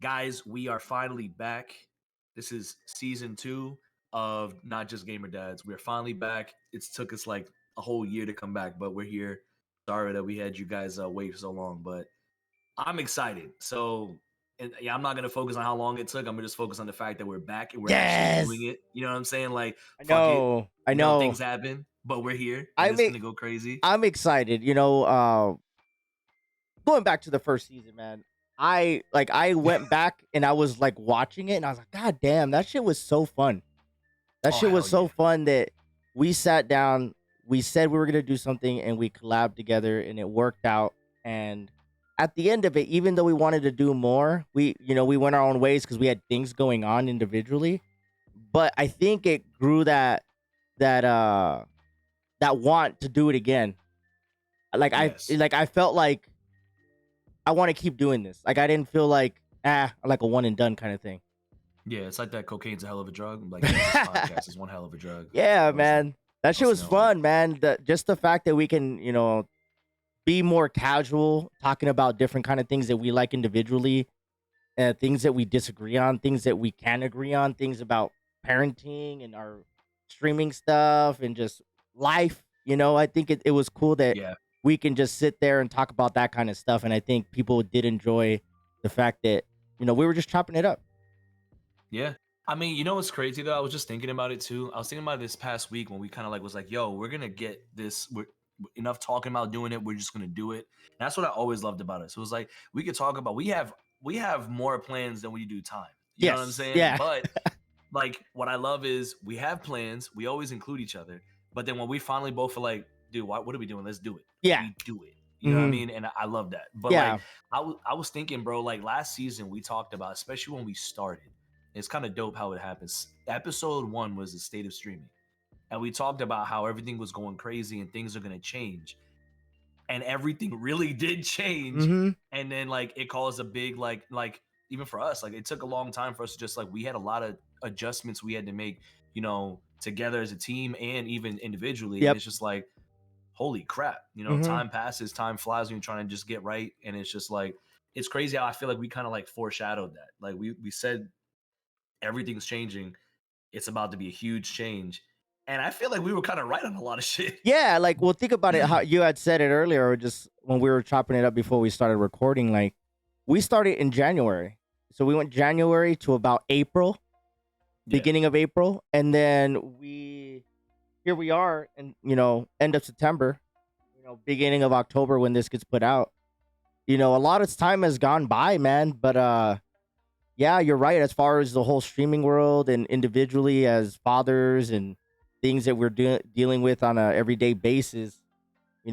Guys, we are finally back. This is season 2 of Not Just Gamer Dads. We're finally back. It's took us like a whole year to come back, but we're here. Sorry that we had you guys wait so long, but I'm excited. So, and yeah, I'm not gonna focus on how long it took. I'm gonna just focus on the fact that we're back and we're actually doing Yes, it. You know what I'm saying? Like, I fuck it. know. I You know, know. things happen, but we're here and I'm it's e- gonna go crazy. I'm excited. Going back to the first season, man. I went back and I was like watching it and I was like, God damn, that shit was so fun. That Oh shit was hell so yeah. fun that we sat down, we said we were gonna do something and we collabed together and it worked out. And at the end of it, even though we wanted to do more, we went our own ways because we had things going on individually. But I think it grew that that want to do it again. Yes. I felt like I want to keep doing this. Like I didn't feel like a one and done kind of thing. Yeah, it's like that cocaine's a hell of a drug. Like this podcast is one hell of a drug. Yeah, I was man. That shit was know, like, fun, man. Just the fact that we can, be more casual, talking about different kind of things that we like individually, things that we disagree on, things that we can agree on, things about parenting and our streaming stuff and just life. I think it was cool that yeah, we can just sit there and talk about that kind of stuff. And I think people did enjoy the fact that, we were just chopping it up. yeah. I mean, you know what's crazy though? I was just thinking about it too. I was thinking about this past week when we kind of like was like, "Yo, we're gonna get this. We're enough talking about doing it. We're just gonna do it." And that's what I always loved about it. So it was like we could talk about we have more plans than we do time. You know what I'm Yes. saying? Yeah. But like what I love is we have plans. We always include each other. But then when we finally both are like, "Dude, what are we doing? Let's do it." Yeah. We do it. You know what I Hmm. mean? And I love that. But like Yeah. I was thinking, bro, like last season we talked about, especially when we started. It's kind of dope how it happens. Episode 1 was the state of streaming. And we talked about how everything was going crazy and things are going to change. And everything really did change. Hmm. And then like it caused a big like even for us, like it took a long time for us to just like we had a lot of adjustments we had to make, together as a team and even individually. And Yep. it's just like, holy crap, Hmm. time passes, time flies when you're trying to just get right. And it's just like it's crazy how I feel like we kind of like foreshadowed that. Like we said everything's changing. It's about to be a huge change. And I feel like we were kind of right on a lot of shit. Yeah. Well, think about it. How you had said it earlier, or just when we were chopping it up before we started recording. Like, we started in January, so we went January to about April, Yeah. beginning of April, and then here we are, and end of September, beginning of October when this gets put out. A lot of time has gone by, man. But yeah, you're right. As far as the whole streaming world and individually as fathers and things that we're dealing with on a everyday basis,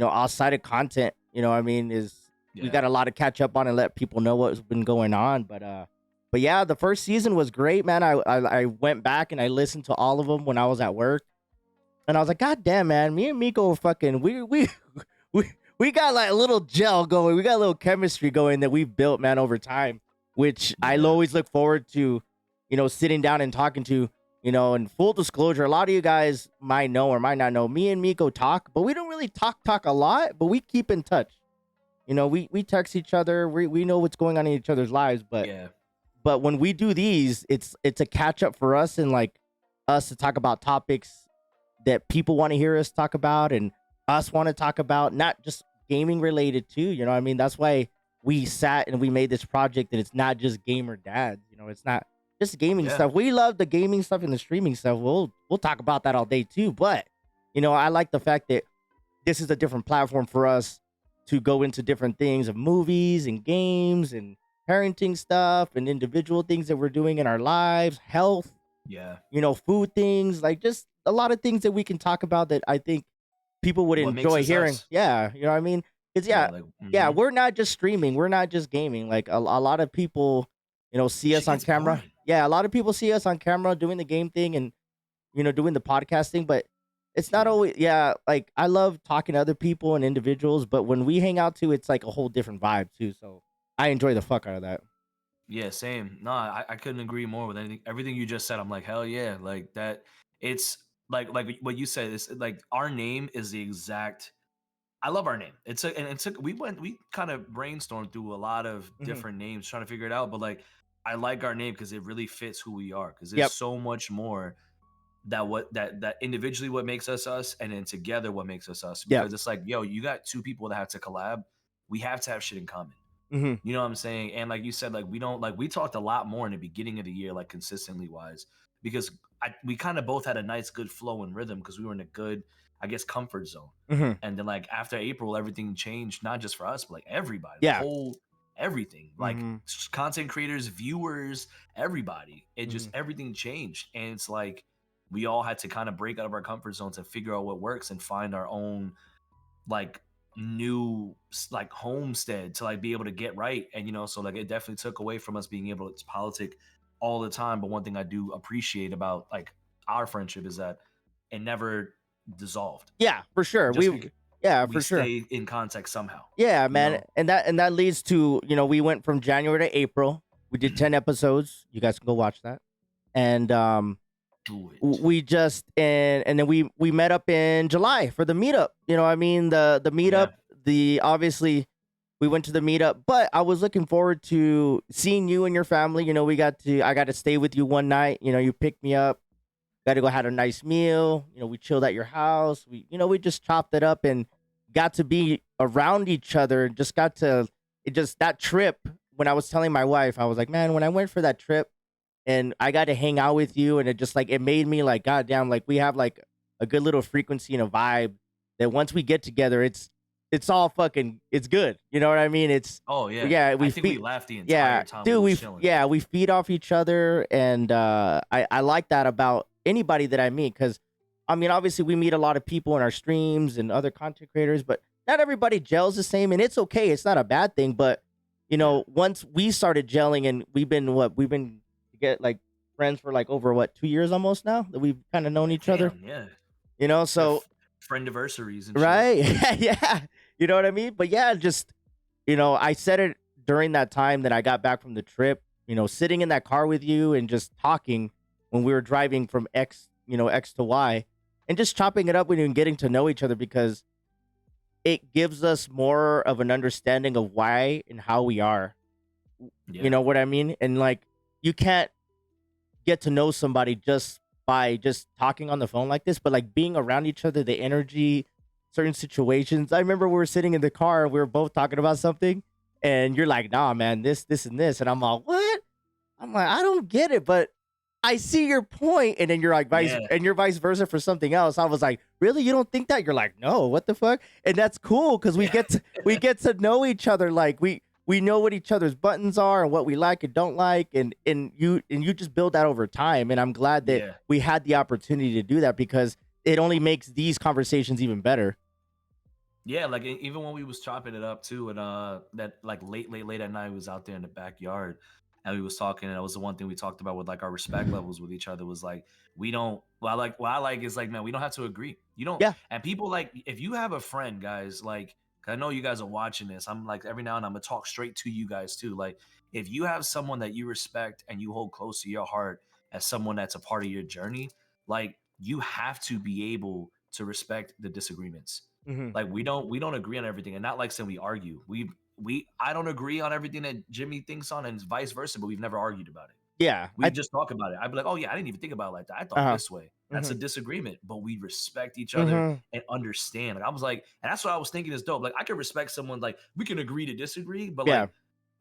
outside of content, I mean, is we Yeah. got a lot to catch up on and let people know what's been going on. But yeah, the first season was great, man. I went back and I listened to all of them when I was at work, and I was like, God damn, man, me and Miko fucking we we got like a little gel going. We got a little chemistry going that we've built, man, over time, which I Yeah. always look forward to, sitting down and talking to. And full disclosure, a lot of you guys might know or might not know, me and Miko talk, but we don't really talk a lot, but we keep in touch. We text each other. We know what's going on in each other's lives, but Yeah. when we do these, it's a catch up for us and like us to talk about topics that people want to hear us talk about and us want to talk about, not just gaming related too. I mean, that's why we sat and we made this project, and it's not just gamer dads. It's not just gaming Yeah. stuff. We love the gaming stuff and the streaming stuff. We'll talk about that all day too. But I like the fact that this is a different platform for us to go into different things of movies and games and parenting stuff and individual things that we're doing in our lives, health, Yeah. food things, like just a lot of things that we can talk about that I think people would What makes enjoy us hearing. us? Yeah, you know what I mean? It's Yeah. yeah, Like, yeah, we're not just streaming, we're not just gaming. Like a lot of people, see us shit on gets camera. boring. Yeah, a lot of people see us on camera doing the game thing and doing the podcast thing, but it's not Yeah. always. Yeah, like I love talking to other people and individuals, but when we hang out too, it's like a whole different vibe too. So I enjoy the fuck out of that. Yeah, same. No, I couldn't agree more with anything. Everything you just said, I'm like, hell yeah. Like that it's like what you said, is like our name is the exact I love our name. We kind of brainstormed through a lot of Mhm. different names trying to figure it out, but like I like our name because it really fits who we are. Because there's Yep. so much more that individually what makes us us, and then together what makes us us. Yeah. Because it's like, yo, you got two people that have to collab. We have to have shit in common. Hmm. You know what I'm saying? And like you said, like we don't like we talked a lot more in the beginning of the year, like consistently wise, because we kind of both had a nice good flow and rhythm because we were in a good, I guess, comfort zone. Hmm. And then like after April, everything changed, not just for us, but like everybody, the Yeah. whole everything, like Hmm. content creators, viewers, everybody. It just Hmm. everything changed. And it's like we all had to kind of break out of our comfort zones and figure out what works and find our own like new like homestead to like be able to get right. And so like it definitely took away from us being able to politic all the time. But one thing I do appreciate about like our friendship is that it never dissolved. Yeah, for sure. Just Yeah, we for sure. stay in context somehow. Yeah, you man. know And that leads to, we went from January to April. We did 10 episodes. You guys can go watch that. And Do it. we just and then we met up in July for the meetup. I mean, the meetup, the obviously we went to the meetup, but I was looking forward to seeing you and your family. I got to stay with you one night. You picked me up. Got to go had a nice meal. We chilled at your house. We just chopped it up and got to be around each other. Just got to that trip. When I was telling my wife, I was like, man, when I went for that trip and I got to hang out with you, and it just like it made me like, goddamn, like we have like a good little frequency and a vibe that once we get together, it's all fucking, it's good. You know what I mean? It's yeah. I think we laughed the entire time. dude, we chilling. we feed off each other, and I like that about anybody that I meet, because I mean, obviously we meet a lot of people in our streams and other content creators, but not everybody gels the same, and it's okay. It's not a bad thing, but once we started gelling, and we've been get like friends for like over 2 years almost now that we've kind of known each other. Yeah. So friendiversaries and right, shit. yeah, you know what I mean. But yeah, just I said it during that time that I got back from the trip. Sitting in that car with you and just talking when we were driving from X to Y, and just chopping it up with you and getting to know each other, because it gives us more of an understanding of why and how we are. Yeah. You know what I mean? And like, you can't get to know somebody just by just talking on the phone like this, but like being around each other, the energy, certain situations. I remember we were sitting in the car and we were both talking about something, and you're like, nah, man, this, and this. And I'm all, what? I'm like, I don't get it, but I see your point. And then you're like, you're vice versa for something else. I was like, really? You don't think that? You're like, no, what the fuck? And that's cool, because we get to know each other. Like we know what each other's buttons are and what we like and don't like, and you just build that over time. And I'm glad that we had the opportunity to do that, because it only makes these conversations even better. Yeah, like even when we was chopping it up too, and that like late at night, we was out there in the backyard, and we was talking, and that was the one thing we talked about with like our respect levels with each other, was like we don't. What I like is like, man, we don't have to agree. You don't. Yeah. And people, like, if you have a friend, guys, like, 'cause I know you guys are watching this. I'm like, every now and then I'm gonna talk straight to you guys too. Like, if you have someone that you respect and you hold close to your heart as someone that's a part of your journey, like, you have to be able to respect the disagreements. Mm-hmm. Like, we don't agree on everything, and not like saying we argue. I don't agree on everything that Jimmy thinks on, and vice versa, but we've never argued about it. Yeah. We just talk about it. I'd be like, oh yeah, I didn't even think about it like that. I thought this way. That's a Mm-hmm. disagreement, but we respect each other and understand. Like, I was like, and that's what I was thinking is dope. Like, I can respect someone, like we can agree to disagree, but like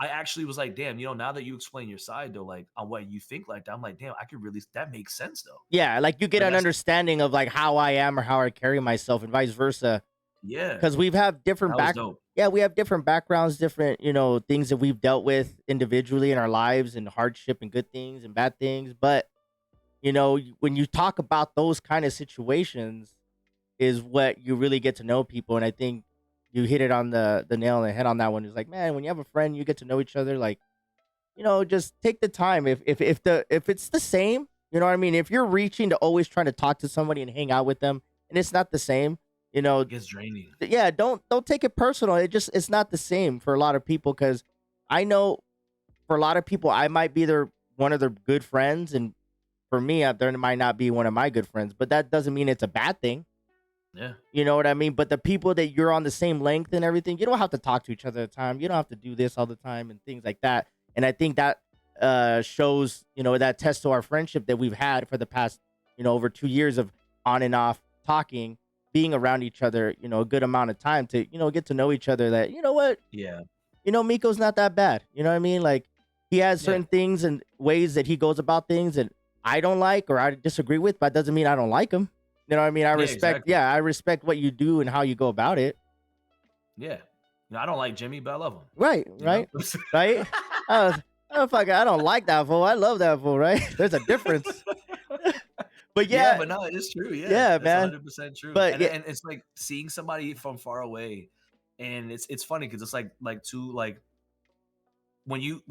I actually was like, damn, now that you explain your side though, like on what you think like that, I'm like, damn, I could really, that makes sense though. Yeah, like you get Like, an understanding of like how I am or how I carry myself, and vice versa. Yeah, because we've have different we have different backgrounds, different things that we've dealt with individually in our lives, and hardship and good things and bad things. But when you talk about those kind of situations, is what you really get to know people. And I think you hit it on the nail on the head on that one. It's like, man, when you have a friend, you get to know each other. Like, just take the time. If it's the same, you know what I mean. If you're reaching to always trying to talk to somebody and hang out with them, and it's not the same, it gets draining. Yeah, don't take it personal. It's not the same for a lot of people, because I know for a lot of people I might be one of their good friends, and for me there might not be one of my good friends, but that doesn't mean it's a bad thing. Yeah, you know what I mean. But the people that you're on the same length and everything, you don't have to talk to each other all the time. You don't have to do this all the time and things like that. And I think that shows, that tests to our friendship that we've had for the past, over 2 years of on and off talking, being around each other, a good amount of time to, get to know each other. That, what, Yeah. Miko's not that bad. You know what I mean? Like, he has Yeah. certain things and ways that he goes about things that I don't like or I disagree with, but that doesn't mean I don't like him. You know what I mean? I respect, exactly. I respect what you do and how you go about it. Yeah. I don't like Jimmy, but I love him. Right, You know? right. I don't like that fool. I love that fool. Right? There's a difference. But Yeah, yeah, but no, it's true. Yeah, yeah, that's man. 100% true. But And yeah, and it's like seeing somebody from far away, and it's funny because it's like two like when you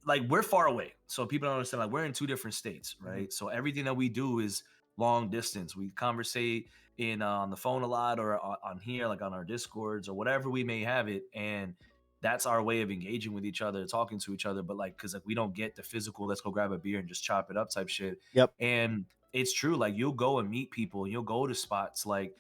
like we're far away, so people don't understand. Like we're in two different states, mhm, right? So everything that we do is long distance. We conversate in on the phone a lot, or on here, like on our discords or whatever we may have it, and that's our way of engaging with each other, talking to each other. But like, because like we don't get the physical, let's go grab a beer and just chop it up type shit. yep, And it's true. Like you'll go and meet people, and you'll go to spots like,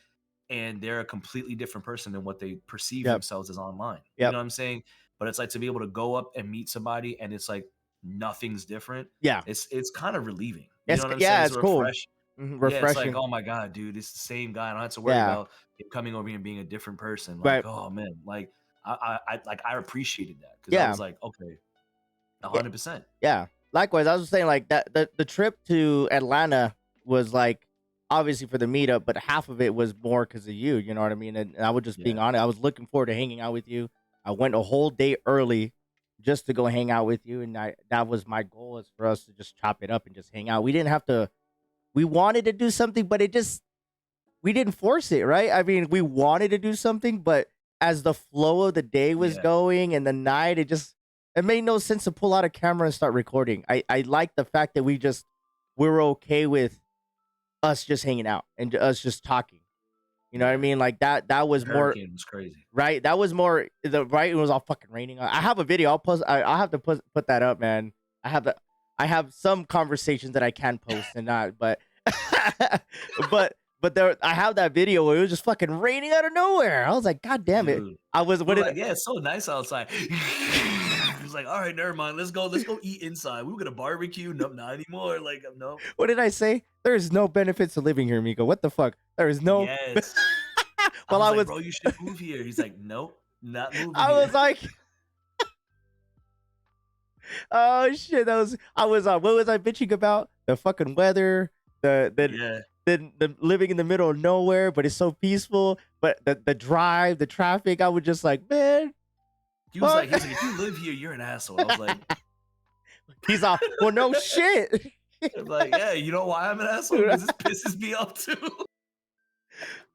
and they're a completely different person than what they perceive yep, themselves as online. You know yep, what I'm saying? But it's like to be able to go up and meet somebody and it's like nothing's different. yeah. It's kind of relieving. You know what I'm saying? Yeah, It's it's cool. refresh. Yeah, it's like, Refreshing. oh my God, dude, it's the same guy. I don't have to worry Yeah, about him coming over here and being a different person. Like, right. oh man, like I appreciated that because I Yeah, was like, okay, yeah, 100%. yeah. Likewise, I was saying like that the trip to Atlanta was like obviously for the meetup, but half of it was more because of you. You know what I mean? And I was just being Yeah. honest. I was looking forward to hanging out with you. I went a whole day early just to go hang out with you, and that was my goal, is for us to just chop it up and just hang out. We didn't have to. We wanted to do something, but it just we didn't force it, right? I mean, we wanted to do something, but as the flow of the day was Yeah. going and the night, it made no sense to pull out a camera and start recording. I like the fact that we were okay with us just hanging out and us just talking. You know what I Yeah. mean? Like that was more Hurricane was crazy. right. That was more the right. It was all fucking raining. I have a video. I'll post. I'll have to put that up, man. I have the. I have some conversations that I can post and not, but but there. I have that video where it was just fucking raining out of nowhere. I was like, God damn it! Dude. I was We what were did like, yeah, it's so nice outside. It's like, all right, never mind. Let's go eat inside. We were gonna barbecue. Nope, not anymore. Like, no. what did I say? There is no benefits to living here, Miko. What the fuck? There is no. Yes. I Well, was like, bro, you should move here. He's like, nope, not moving I here. was like, oh shit, that was I was what was I bitching about? The fucking weather, Yeah. the living in the middle of nowhere, but it's so peaceful. But the drive, the traffic, I was just like, man, fuck. He was like, if you live here, you're an asshole. I was like, He's all, well, no shit. I'm like, yeah, you know why I'm an asshole? Because this pisses me off too.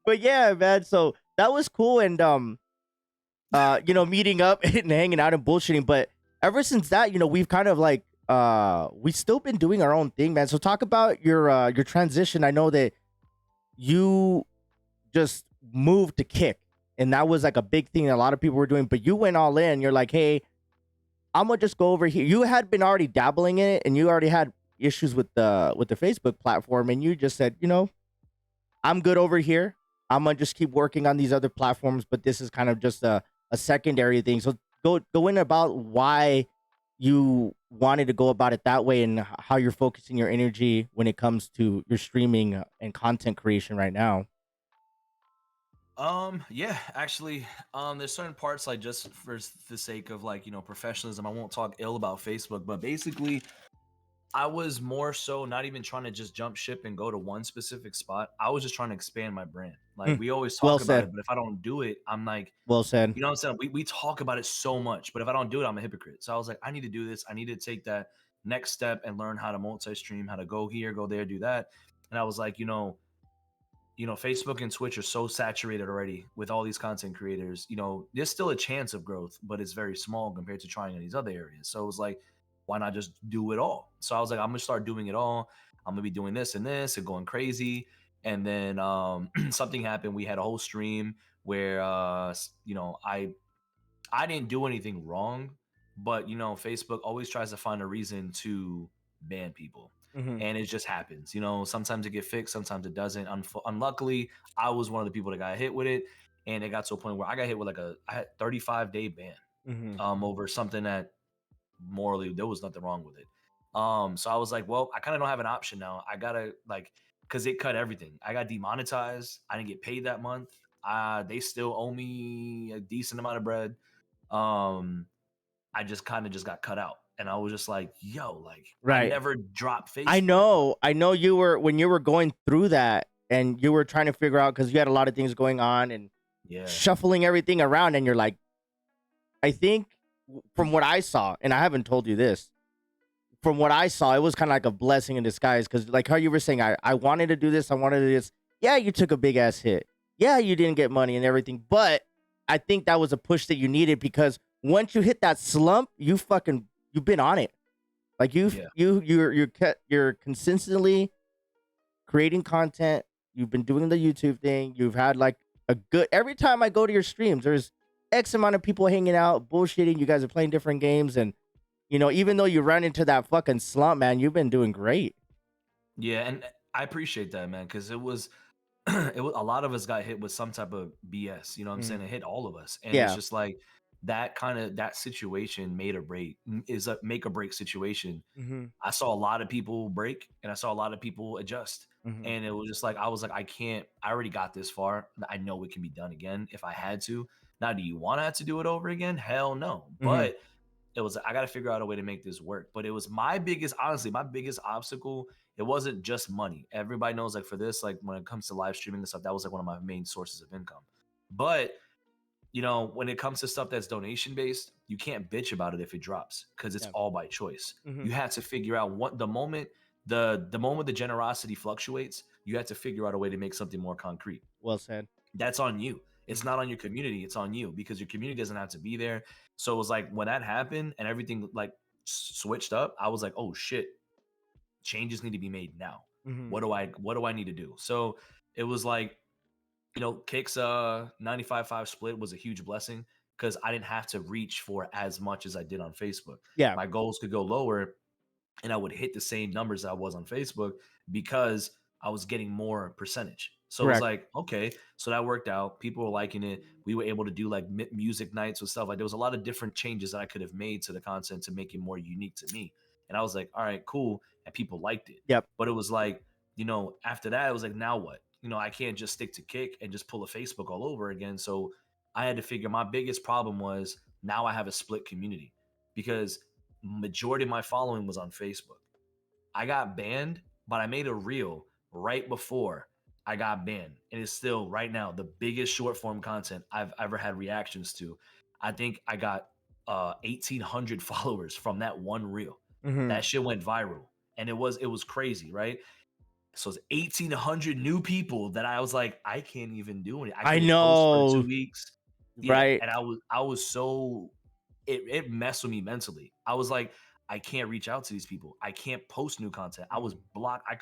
But yeah, man. So that was cool, and meeting up and hanging out and bullshitting. But ever since that, we've kind of like we've still been doing our own thing, man. So talk about your transition. I know that you just moved to Kick, and that was like a big thing that a lot of people were doing, but you went all in. You're like, hey, I'm gonna just go over here. You had been already dabbling in it, and you already had issues with the Facebook platform, and you just said, I'm good over here. I'm gonna just keep working on these other platforms, but this is kind of just a secondary thing. So go in about why you wanted to go about it that way, and how you're focusing your energy when it comes to your streaming and content creation right now. Yeah, actually, there's certain parts like just for the sake of like, professionalism, I won't talk ill about Facebook, but basically I was more so not even trying to just jump ship and go to one specific spot. I was just trying to expand my brand. Like Mm, we always well talk about said. it, but if I don't do it, I'm like, Well said. you know what I'm saying? We talk about it so much, but if I don't do it, I'm a hypocrite. So I was like, I need to do this. I need to take that next step and learn how to multi-stream, how to go here, go there, do that. And I was like, Facebook and Twitch are so saturated already with all these content creators. There's still a chance of growth, but it's very small compared to trying in these other areas. So it was like, why not just do it all? So I was like, I'm gonna start doing it all. I'm gonna be doing this and this and going crazy. And then something happened. We had a whole stream where I didn't do anything wrong, but Facebook always tries to find a reason to ban people. Hmm. And it just happens. Sometimes it get fixed, sometimes it doesn't. Unluckily, I was one of the people that got hit with it, and it got to a point where I got hit with I had 35-day ban Hmm. over something that morally there was nothing wrong with it. So I was like, well, I kind of don't have an option now. I gotta like, cause it cut everything. I got demonetized. I didn't get paid that month. They still owe me a decent amount of bread. Um, I just kind of just got cut out, and I was just like, yo, like I Right. never dropped I Facebook. know. I know you were when you were going through that and you were trying to figure out because you had a lot of things going on and Yeah, shuffling everything around, and you're like, I think from what I saw, and I haven't told you this, from what I saw, it was kind of like a blessing in disguise because, like how you were saying, I wanted to do this, I wanted to do this. Yeah, you took a big ass hit. Yeah, you didn't get money and everything, but I think that was a push that you needed because once you hit that slump, you've been on it. Like yeah. you're consistently creating content. You've been doing the YouTube thing. You've had like a good every time I go to your streams, there's X amount of people hanging out, bullshitting. You guys are playing different games, and even though you ran into that fucking slump, man, you've been doing great. Yeah, and I appreciate that, man, because it was it was a lot of us got hit with some type of BS. You know what I'm saying? Mhm. It hit all of us, and it's Yeah. just like that situation made or break is a make or break situation. Hmm. I saw a lot of people break, and I saw a lot of people adjust, Hmm. and it was just like I was like, I can't. I already got this far. I know it can be done again if I had to. Now, do you want to have to do it over again? Hell no. Hmm. But it was I got to figure out a way to make this work. But it was my biggest, honestly, my biggest obstacle. It wasn't just money. Everybody knows, like for this, like when it comes to live streaming and stuff, that was like one of my main sources of income. But when it comes to stuff that's donation based, you can't bitch about it if it drops because it's Yeah. all by choice. Hmm. You have to figure out what the moment the generosity fluctuates, you have to figure out a way to make something more concrete. Well said. That's on you. It's Hmm. not on your community. It's on you because your community doesn't have to be there. So it was like when that happened and everything like switched up, I was like, oh shit, changes need to be made now. Hmm. What do I need to do? So it was like, Kick's 95.5 split was a huge blessing because I didn't have to reach for as much as I did on Facebook. Yeah. My goals could go lower and I would hit the same numbers I was on Facebook because I was getting more percentage. So it was Correct. like, okay, so that worked out. People were liking it. We were able to do like music nights with stuff. Like there was a lot of different changes that I could have made to the content to make it more unique to me. And I was like, all right, cool. And people liked it. Yep. But it was like, after that, it was like, now what? I can't just stick to Kick and just pull a Facebook all over again. So I had to figure my biggest problem was now I have a split community because majority of my following was on Facebook. I got banned, but I made a reel right before I got banned. And it's still right now the biggest short form content I've ever had reactions to. I think I got 1,800 followers from that one reel. Hmm. That shit went viral. And it was crazy, right? So it's 1,800 new people that I was like, I can't even do it. I I couldn't post for know. 2 weeks. Yeah. Right. And I was so it messed with me mentally. I was like, I can't reach out to these people. I can't post new content. I was Mhm. blocked. I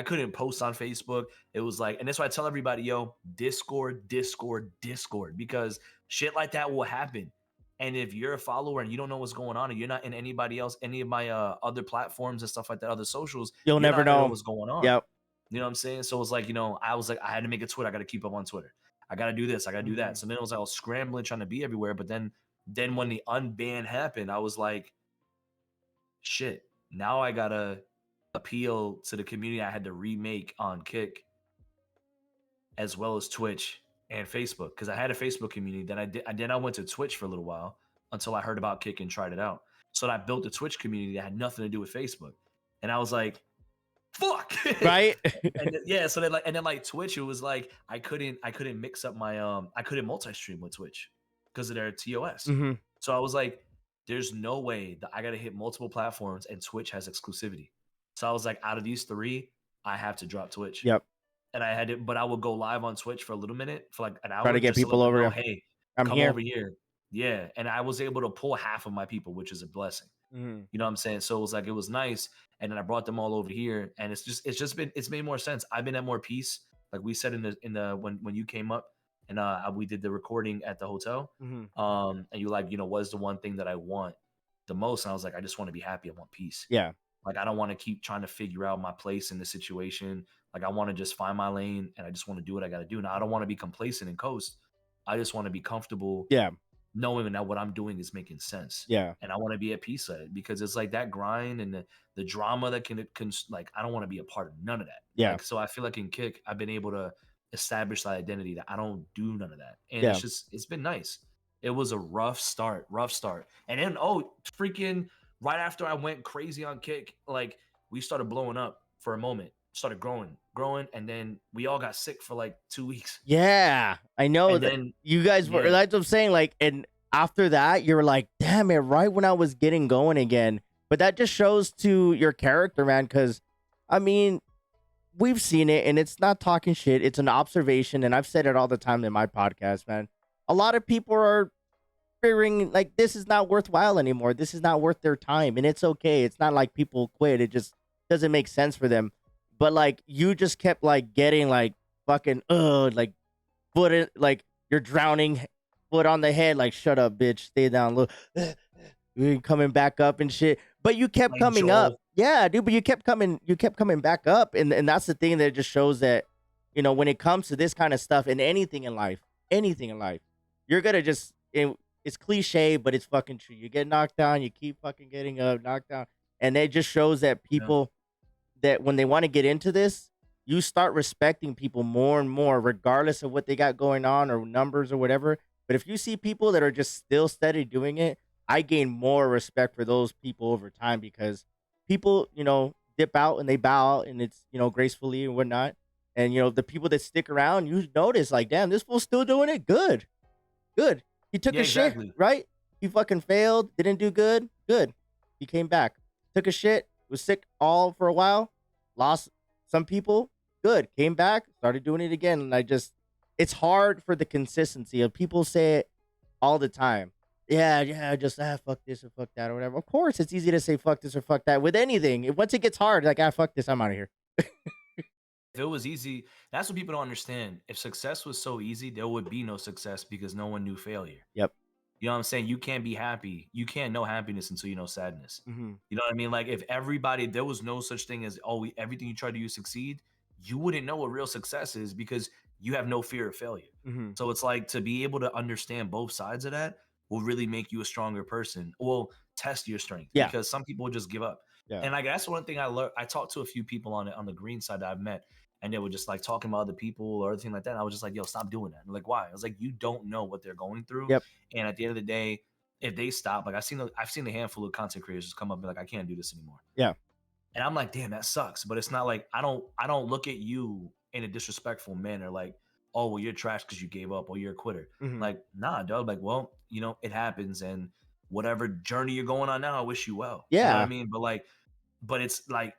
couldn't post on Facebook. It was like, and that's why I tell everybody, yo, Discord, Discord, Discord, because shit like that will happen. And if you're a follower and you don't know what's going on and you're not in anybody else, any of my other platforms and stuff like that, other socials, You'll you're never not gonna know know. what's going on. Yep. You know what I'm saying? So it was like, I was like, I had to make a Twitter. I got to keep up on Twitter. I got to do this. I got to do that. Hmm. So then it was like I was scrambling, trying to be everywhere. But then when the unban happened, I was like, shit. Now I gotta appeal to the community I had to remake on Kick as well as Twitch and Facebook because I had a Facebook community. Then I did. Then I went to Twitch for a little while until I heard about Kick and tried it out. So I built a Twitch community that had nothing to do with Facebook, and I was like, fuck. Right. Yeah, so then Twitch, it was like I couldn't mix up my I couldn't multi-stream with Twitch because of their TOS. Hmm. So I was like, there's no way that I gotta hit multiple platforms and Twitch has exclusivity. So I was like, out of these three, I have to drop Twitch. Yep. And I had it, but I would go live on Twitch for a little minute, for like an Try to hour, get just to let people them over know, you. hey, I'm come here. over here. Yeah. And I was able to pull half of my people, which is a blessing. Hmm. You know what I'm saying? So it was like it was nice. And then I brought them all over here. And it's made more sense. I've been at more peace. Like we said in the when you came up and we did the recording at the hotel. Hmm. And you like, what is the one thing that I want the most? And I was like, I just want to be happy. I want peace. Yeah. Like I don't want to keep trying to figure out my place in the situation. Like I want to just find my lane and I just want to do what I gotta do. Now I don't want to be complacent and coast. I just want to be comfortable Yeah. knowing that what I'm doing is making sense. Yeah. And I want to be at peace at it because it's like that grind and the drama that can like I don't want to be a part of none of that. Yeah. Like so I feel like in Kick I've been able to establish that identity that I don't do none of that. And Yeah. it's been nice. It was a rough start. And then freaking right after I went crazy on Kick, like we started blowing up for a moment, started growing, and then we all got sick for like 2 weeks. Yeah, I know And that then you guys were. yeah. That's what I'm saying. Like, and after that, you're like, damn it, right when I was getting going again. But that just shows to your character, man. Because, I mean, we've seen it, and it's not talking shit. It's an observation, and I've said it all the time in my podcast, man. A lot of people are figuring like this is not worthwhile anymore. This is not worth their time, and it's okay. It's not like people quit. It just doesn't make sense for them. But like you just kept like getting like fucking like foot in, like you're drowning, foot on the head, like shut up, bitch, stay down, look, coming back up and shit. But you kept Like coming Joel. up, yeah, dude. But you kept coming back up, and that's the thing that just shows that when it comes to this kind of stuff and anything in life, you're gonna just it's cliche, but it's fucking true. You get knocked down, you keep fucking getting up, knocked down, and it just shows that people that when they want to get into this, you start respecting people more and more, regardless of what they got going on or numbers or whatever. But if you see people that are just still steady doing it, I gain more respect for those people over time because people, dip out and they bow out and it's, gracefully and whatnot. And, the people that stick around, you notice like, damn, this fool's still doing it. Good. He took Yeah, a shit, exactly. right? He fucking failed, didn't do good. Good. He came back, took a shit, was sick all for a while, lost some people, good, came back, started doing it again. And it's hard for the consistency of people say it all the time. Yeah, just fuck this or fuck that or whatever. Of course, it's easy to say fuck this or fuck that with anything. Once it gets hard, like, fuck this, I'm out of here. If it was easy, that's what people don't understand. If success was so easy, there would be no success because no one knew failure. Yep. You know what I'm saying? You can't be happy. You can't know happiness until you know sadness. Mm-hmm. You know what I mean? Like if there was no such thing as everything you try to do succeed, you wouldn't know what real success is because you have no fear of failure. Mm-hmm. So it's like to be able to understand both sides of that will really make you a stronger person. Will test your strength because some people will just give up. Yeah. And like that's one thing I learned. I talked to a few people on the green side that I've met, and they were just like talking about other people or anything like that. And I was just like, yo, stop doing that. And like, why? I was like, you don't know what they're going through. Yep. And at the end of the day, if they stop, like I've seen a handful of content creators just come up and be like, I can't do this anymore. Yeah. And I'm like, damn, that sucks. But it's not like I don't look at you in a disrespectful manner, like, oh, well, you're trash because you gave up or you're a quitter. Mm-hmm. Like, nah, dog. Like, well, it happens, and whatever journey you're going on now, I wish you well. Yeah. You know what I mean? But it's like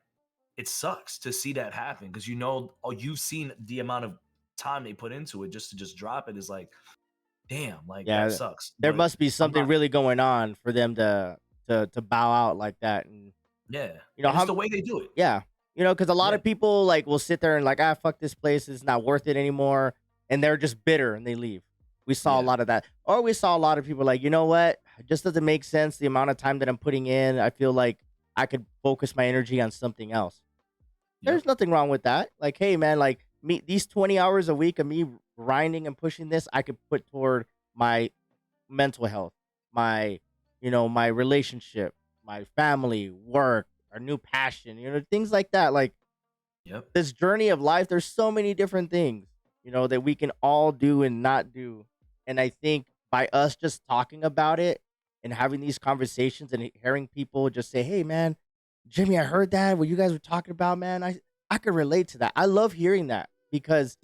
it sucks to see that happen because you've seen the amount of time they put into it just to drop it is like, damn, like that sucks. There But must be something really going on for them to bow out like that. And it's the way they do it. Yeah. Because a lot of people like will sit there and like, fuck this place, it's not worth it anymore. And they're just bitter and they leave. We saw a lot of that. Or we saw a lot of people like, you know what? It just doesn't make sense. The amount of time that I'm putting in, I feel like I could focus my energy on something else. There's nothing wrong with that. Like, hey, man, like these 20 hours a week of me grinding and pushing this, I could put toward my mental health, my, my relationship, my family, work, our new passion, things like that. Like, this journey of life, there's so many different things, that we can all do and not do. And I think by us just talking about it and having these conversations and hearing people just say, hey, man, Jimmy, I heard that what you guys were talking about, man. I could relate to that. I love hearing that because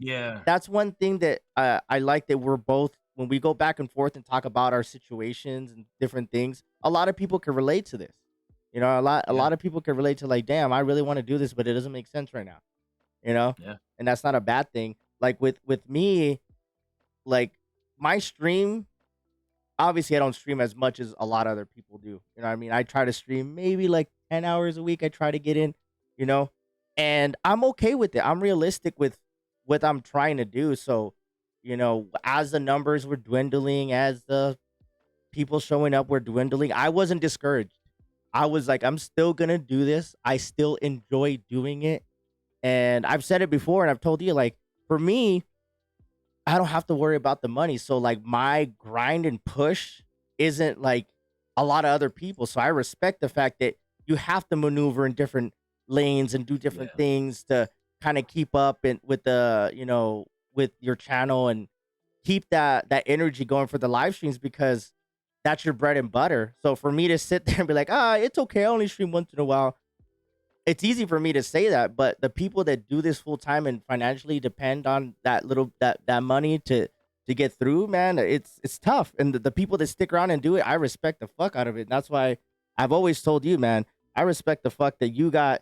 that's one thing that I like that we're both, when we go back and forth and talk about our situations and different things, a lot of people can relate to this. A lot of people can relate to like, damn, I really want to do this, but it doesn't make sense right now. And that's not a bad thing. Like with me, like my stream, obviously I don't stream as much as a lot of other people do. You know what I mean? I try to stream maybe like 10 hours a week. I try to get in, and I'm okay with it. I'm realistic with what I'm trying to do. So, as the numbers were dwindling, as the people showing up were dwindling, I wasn't discouraged. I was like, I'm still going to do this. I still enjoy doing it. And I've said it before and I've told you, like, for me, I don't have to worry about the money. So like my grind and push isn't like a lot of other people. So I respect the fact that you have to maneuver in different lanes and do different Yeah. things to kind of keep up and with the, with your channel and keep that energy going for the live streams because that's your bread and butter. So for me to sit there and be like, it's okay, I only stream once in a while. It's easy for me to say that, but the people that do this full time and financially depend on that money to get through, man, it's tough. And the people that stick around and do it, I respect the fuck out of it. And that's why I've always told you, man, I respect the fuck that you got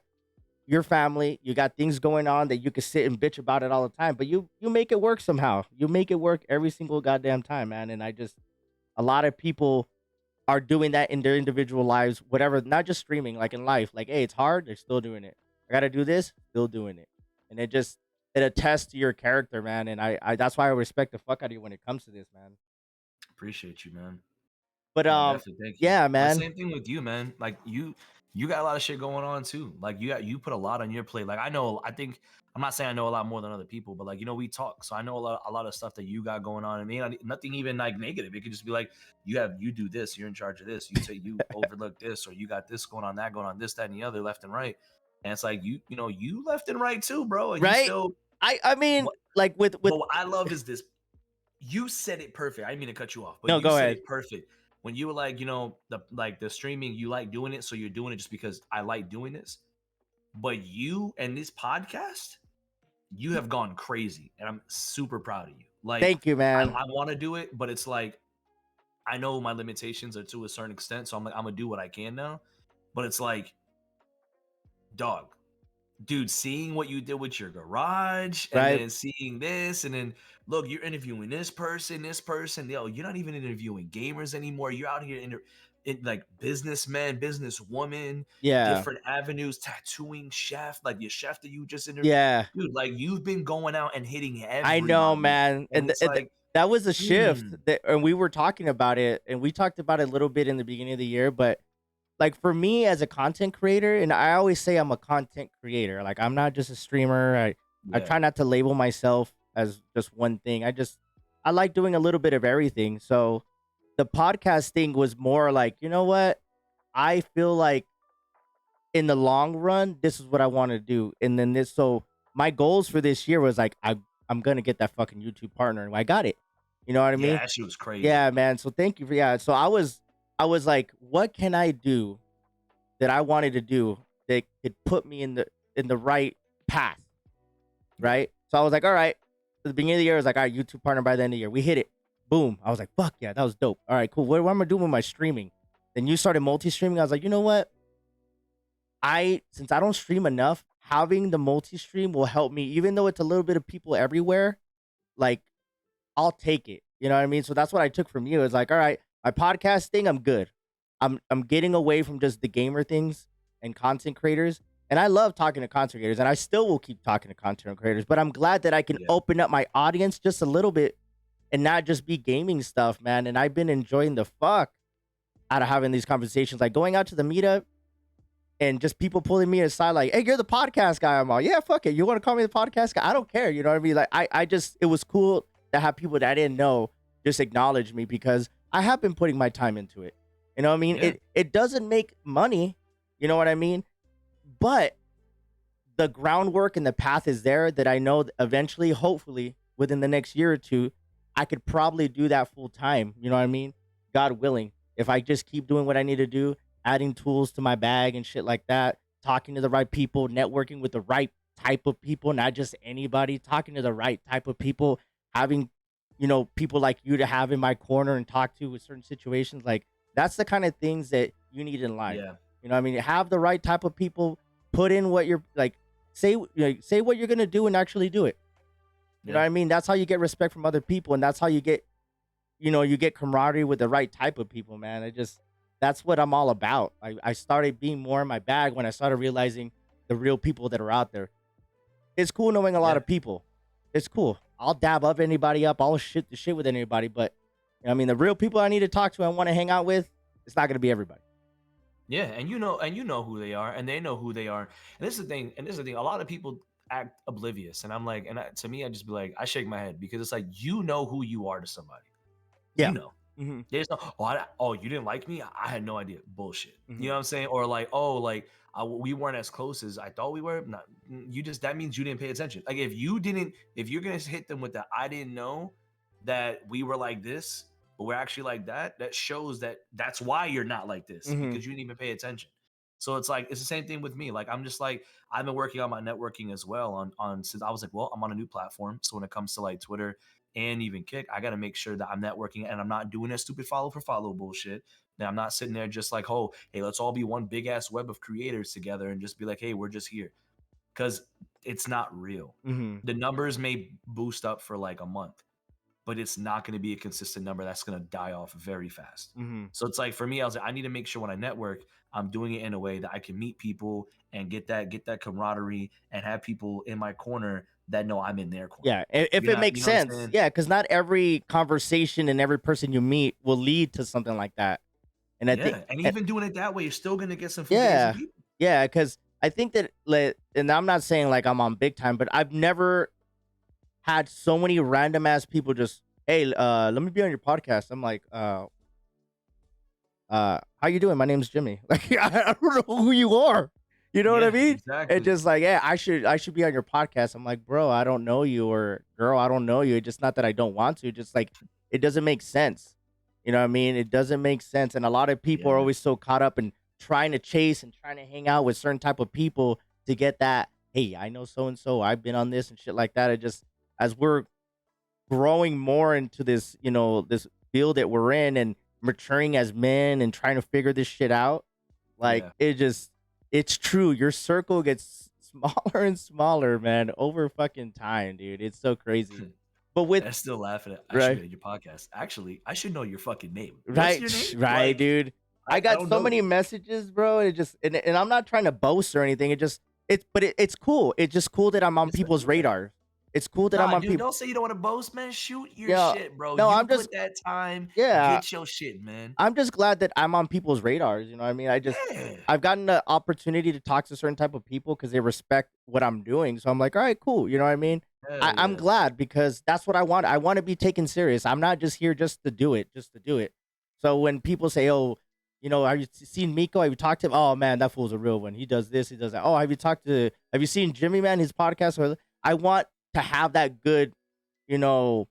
your family, you got things going on that you can sit and bitch about it all the time, but you make it work somehow. You make it work every single goddamn time, man. And a lot of people are doing that in their individual lives, whatever, not just streaming, like in life. Like, hey, it's hard, they're still doing it. I gotta do this, still doing it. And it attests to your character, man. And I that's why I respect the fuck out of you when it comes to this, man. Appreciate you, man. But No, definitely. Thank you. yeah, But man. same thing with you, man. Like you got a lot of shit going on too. Like you put a lot on your plate. Like I think I'm not saying I know a lot more than other people, but like we talk, so I know a lot of stuff that you got going on. I mean, nothing even like negative. It could just be like you do this, you're in charge of this, you overlook this, or you got this going on, that going on, this, that, and the other, left and right. And it's like you left and right too, bro. And you Right? still I mean, what, like with but what I love is this. You said it perfect. I didn't mean to cut you off, but no, you go said ahead. it perfect when you were like, the streaming, you like doing it, so you're doing it just because I like doing this. But you and this podcast, you have gone crazy, and I'm super proud of you. Like, Thank you, I man. want to do it, but it's like I know my limitations are to a certain extent, so I'm like I'm gonna do what I can now. But it's like, dog, dude, seeing what you did with your garage and Right? then seeing this and then look, you're interviewing this person. Yo, you're not even interviewing gamers anymore. You're out here in like businessmen, businesswoman, Yeah. different avenues, tattooing chef, like your chef that you just interviewed. Yeah. Dude, like you've been going out and hitting I know, everybody. man. And it's like, That was a shift hmm, that, and we were talking about it, and we talked about it a little bit in the beginning of the year. But like for me as a content creator, and I always say I'm a content creator. Like I'm not just a streamer. I yeah, try not to label myself as just one thing. I like doing a little bit of everything. So the podcast thing was more like, you know what? I feel like in the long run, this is what I want to do. And then so my goals for this year was like, I'm gonna get that fucking YouTube partner, and I got it. You know what I yeah, mean? that shit was crazy. Yeah, man. So thank you for So I was like, what can I do that I wanted to do that could put me in the right path, Yeah, right? So I was like, all right. At the beginning of the year, I was like, all right, YouTube partner by the end of the year. We hit it. Boom. I was like, fuck yeah, that was dope. All right, cool. What am I doing with my streaming? Then you started multi-streaming. I was like, you know what? Since I don't stream enough, having the multi-stream will help me, even though it's a little bit of people everywhere. Like, I'll take it. You know what I mean? So that's what I took from you. It's like, all right, my podcast thing, I'm good. I'm getting away from just the gamer things and content creators. And I love talking to content creators, and I still will keep talking to content creators. But I'm glad that I can yeah, open up my audience just a little bit and not just be gaming stuff, man. And I've been enjoying the fuck out of having these conversations, like going out to the meetup and just people pulling me aside, like, "Hey, you're the podcast guy." I'm all, "Yeah, fuck it. You want to call me the podcast guy? I don't care." You know what I mean? Like, I just, it was cool to have people that I didn't know just acknowledge me because I have been putting my time into it. You know what I mean? yeah, It doesn't make money. You know what I mean? But the groundwork and the path is there that I know that eventually, hopefully, within the next year or two, I could probably do that full time. You know what I mean? God willing, if I just keep doing what I need to do, adding tools to my bag and shit like that, talking to the right people, networking with the right type of people, not just anybody, talking to the right type of people, having, people like you to have in my corner and talk to with certain situations. Like, that's the kind of things that you need in life. yeah, You know what I mean? Have the right type of people, put in what you're like, say what you're gonna do and actually do it. You know yeah. what I mean? That's how you get respect from other people, and that's how you get, you get camaraderie with the right type of people, man. That's what I'm all about. I started being more in my bag when I started realizing the real people that are out there. It's cool knowing a lot Yeah. of people. It's cool. I'll dab up anybody up. I'll shit the shit with anybody, but I mean, the real people I need to talk to and want to hang out with, it's not gonna be everybody. Yeah, and you know who they are, and they know who they are. And this is the thing. And this is the thing. A lot of people act oblivious, and I'm like, to me, I just be like, I shake my head because it's like you know who you are to somebody. You Yeah. know. Mhm. There's no, you didn't like me? I had no idea. Bullshit. You Mhm. know what I'm saying? Or like, oh, like we weren't as close as I thought we were. Not, you just, that means you didn't pay attention. Like if you're gonna hit them with that, I didn't know that we were like this, but we're actually like that. That shows that that's why you're not like this Mhm. because you didn't even pay attention. So it's like it's the same thing with me. Like I'm just like I've been working on my networking as well on since I was like, well, I'm on a new platform. So when it comes to like Twitter and even Kick, I got to make sure that I'm networking and I'm not doing that stupid follow for follow bullshit. That I'm not sitting there just like, oh, hey, let's all be one big ass web of creators together and just be like, hey, we're just here. Because it's not real. Mhm. The numbers may boost up for like a month, but it's not going to be a consistent number that's going to die off very fast. Mhm. So it's like for me, I was like, I need to make sure when I network, I'm doing it in a way that I can meet people and get that camaraderie and have people in my corner that know I'm in their corner. Yeah, if it makes You know what I'm sense. saying? Yeah, because not every conversation and every person you meet will lead to something like that. And I think, Yeah, and even doing it that way, you're still gonna get some fugazi yeah, people. yeah, because I think that, like, and I'm not saying like I'm on big time, but I've never had so many random ass people just, hey, let me be on your podcast. I'm like, how you doing? My name's Jimmy. Like, I don't know who you are. You know what I Yeah, mean? And exactly. just like, yeah, I should be on your podcast. I'm like, bro, I don't know you, or girl, I don't know you. It's just not that I don't want to. Just like, it doesn't make sense. You know what I mean? It doesn't make sense. And a lot of people are Yeah, always so caught up in trying to chase and trying to hang out with certain type of people to get that. Hey, I know so and so. I've been on this and shit like that. It just, as we're growing more into this, this field that we're in, and maturing as men and trying to figure this shit out, like, yeah. it's true. Your circle gets smaller and smaller, man, over fucking time, dude. It's so crazy. But with I'm still laughing at I should right, be on your podcast. Actually, I should know your fucking name. What's your right, name? right, Like, dude. I I got don't so know many you. messages, bro. It just, and I'm not trying to boast or anything. It's cool. It's just cool that I'm on people's Yeah. radar. It's cool that I'm Nah, on dude, people. don't say you don't wanna boast, man. Shoot your Yeah, shit, bro. no, You I'm just, put that time, yeah, get your shit, man. I'm just glad that I'm on people's radars. You know what I mean? Yeah. I've gotten the opportunity to talk to certain type of people because they respect what I'm doing. So I'm like, all right, cool. You know what I mean? Hell I'm yeah. glad, because that's what I want. I want to be taken serious. I'm not just here just to do it, just to do it. So when people say, oh, have you seen Miko? Have you talked to him? Oh man, that fool's a real one. He does this, he does that. Oh, have you seen Jimmy, man, his podcast? I want to have that good, you know,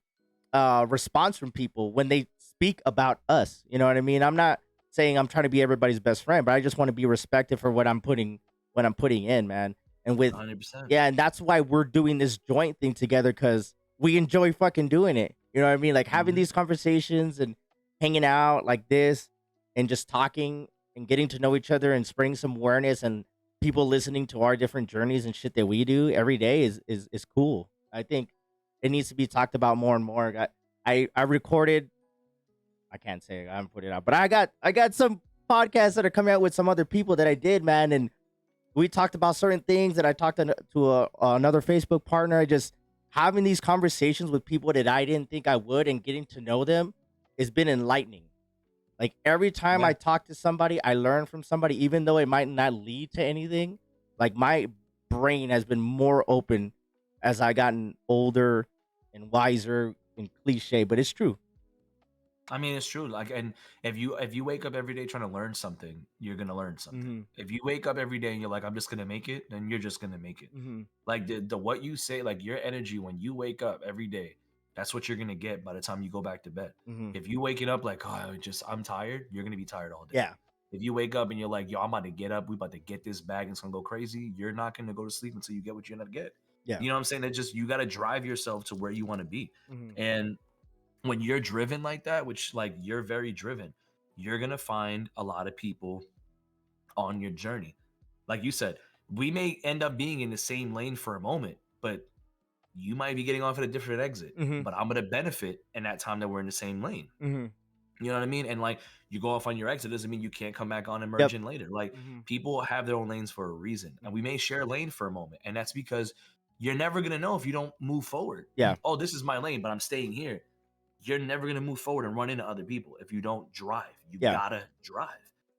response from people when they speak about us. You know what I mean? I'm not saying I'm trying to be everybody's best friend, but I just want to be respected for what I'm putting in, man. And with 100%. yeah, and that's why we're doing this joint thing together, because we enjoy fucking doing it. You know what I mean? Like having Mhm. these conversations and hanging out like this and just talking and getting to know each other and spreading some awareness, and people listening to our different journeys and shit that we do every day is cool. I think it needs to be talked about more and more. I recorded. I can't say I haven't put it out, but I got some podcasts that are coming out with some other people that I did, man, and we talked about certain things. And I talked to another Facebook partner. I just having these conversations with people that I didn't think I would, and getting to know them has been enlightening. Like every time Yeah. I talk to somebody, I learn from somebody, even though it might not lead to anything. Like my brain has been more open as I gotten older and wiser and cliche, but it's true. I mean, it's true. Like, and if you wake up every day trying to learn something, you're gonna learn something. Hmm. If you wake up every day and you're like, I'm just gonna make it, then you're just gonna make it. Hmm. Like the what you say, like your energy when you wake up every day, that's what you're gonna get by the time you go back to bed. Hmm. If you waking up like, oh, I'm tired, you're gonna be tired all day. Yeah. If you wake up and you're like, yo, I'm about to get up, we about to get this bag and it's gonna go crazy, you're not gonna go to sleep until you get what you're gonna get. Yeah. You know what I'm saying? That just you gotta drive yourself to where you want to be. Hmm. And when you're driven like that, which like you're very driven, you're gonna find a lot of people on your journey. Like you said, we may end up being in the same lane for a moment, but you might be getting off at a different exit. Hmm. But I'm gonna benefit in that time that we're in the same lane. Hmm. You know what I mean? And like you go off on your exit doesn't mean you can't come back on and Yep. merge in later. Like Hmm. people have their own lanes for a reason. And Hmm. we may share a lane for a moment. And that's because you're never gonna know if you don't move forward. Yeah. Oh, this is my lane, but I'm staying here. You're never gonna move forward and run into other people if you don't drive. You Yeah. gotta drive.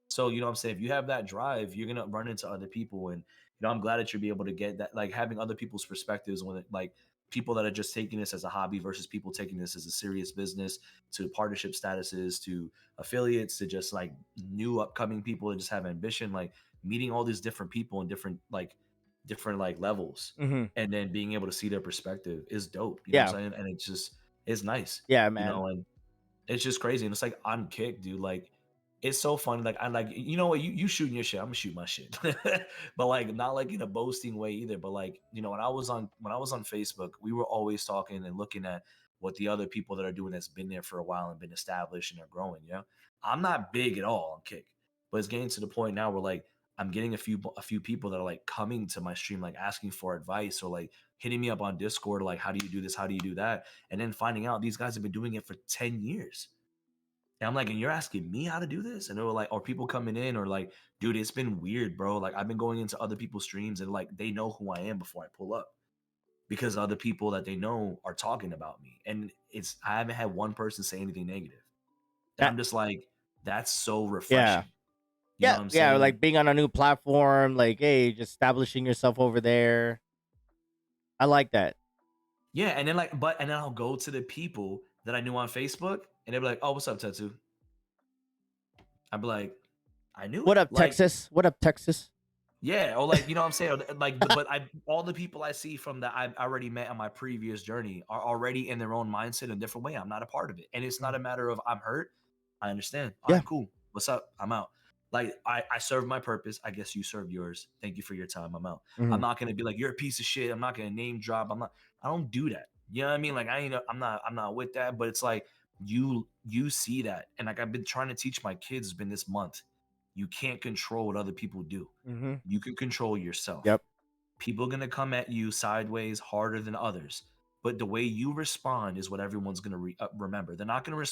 So you know what I'm saying? If you have that drive, you're gonna run into other people. And I'm glad that you'll be able to get that, like having other people's perspectives when it like people that are just taking this as a hobby versus people taking this as a serious business, to partnership statuses, to affiliates, to just like new upcoming people that just have ambition, like meeting all these different people in different like levels, Mm-hmm. and then being able to see their perspective is dope. You know what Yeah. I'm saying? And it's nice, Yeah, you man. know, and it's just crazy. And it's like I'm kicked, dude. Like it's so funny. Like I'm like, you know what, you shooting your shit, I'm gonna shoot my shit. But like not like in a boasting way either. But like, you know, when I was on Facebook, we were always talking and looking at what the other people that are doing that's been there for a while and been established and are growing. You know, I'm not big at all on Kick, but it's getting to the point now where like I'm getting a few people that are like coming to my stream, like asking for advice or like hitting me up on Discord, like, how do you do this? How do you do that? And then finding out these guys have been doing it for 10 years. And I'm like, and you're asking me how to do this? And they were like, or people coming in or like, dude, it's been weird, bro. Like I've been going into other people's streams and like they know who I am before I pull up because other people that they know are talking about me. And I haven't had one person say anything negative. And That, I'm just like, that's so yeah. refreshing. You know Yeah, what I'm yeah, saying? like being on a new platform, like, hey, just establishing yourself over there. I like that. Yeah. And then and then I'll go to the people that I knew on Facebook and they'll be like, oh, what's up, Tattoo? I'd be like, I knew What it. up, Like, Texas? What up, Texas? yeah, or like, you know what I'm saying? But all the people I see from that I've already met on my previous journey are already in their own mindset in a different way. I'm not a part of it. And it's not Mm. a matter of I'm hurt. I understand. All Yeah. right, cool. What's up? I'm out. Like I served my purpose. I guess you served yours. Thank you for your time. I'm out. I'm Mhm. not gonna be like, you're a piece of shit. I'm not gonna name drop. I don't do that. You know what I mean? Like I'm not with that, but it's like you see that. And like I've been trying to teach my kids, it's been this month. You can't control what other people do. Mhm. You can control yourself. Yep. People are going to come at you sideways harder than others, but the way you respond is what everyone's going to remember. They're not going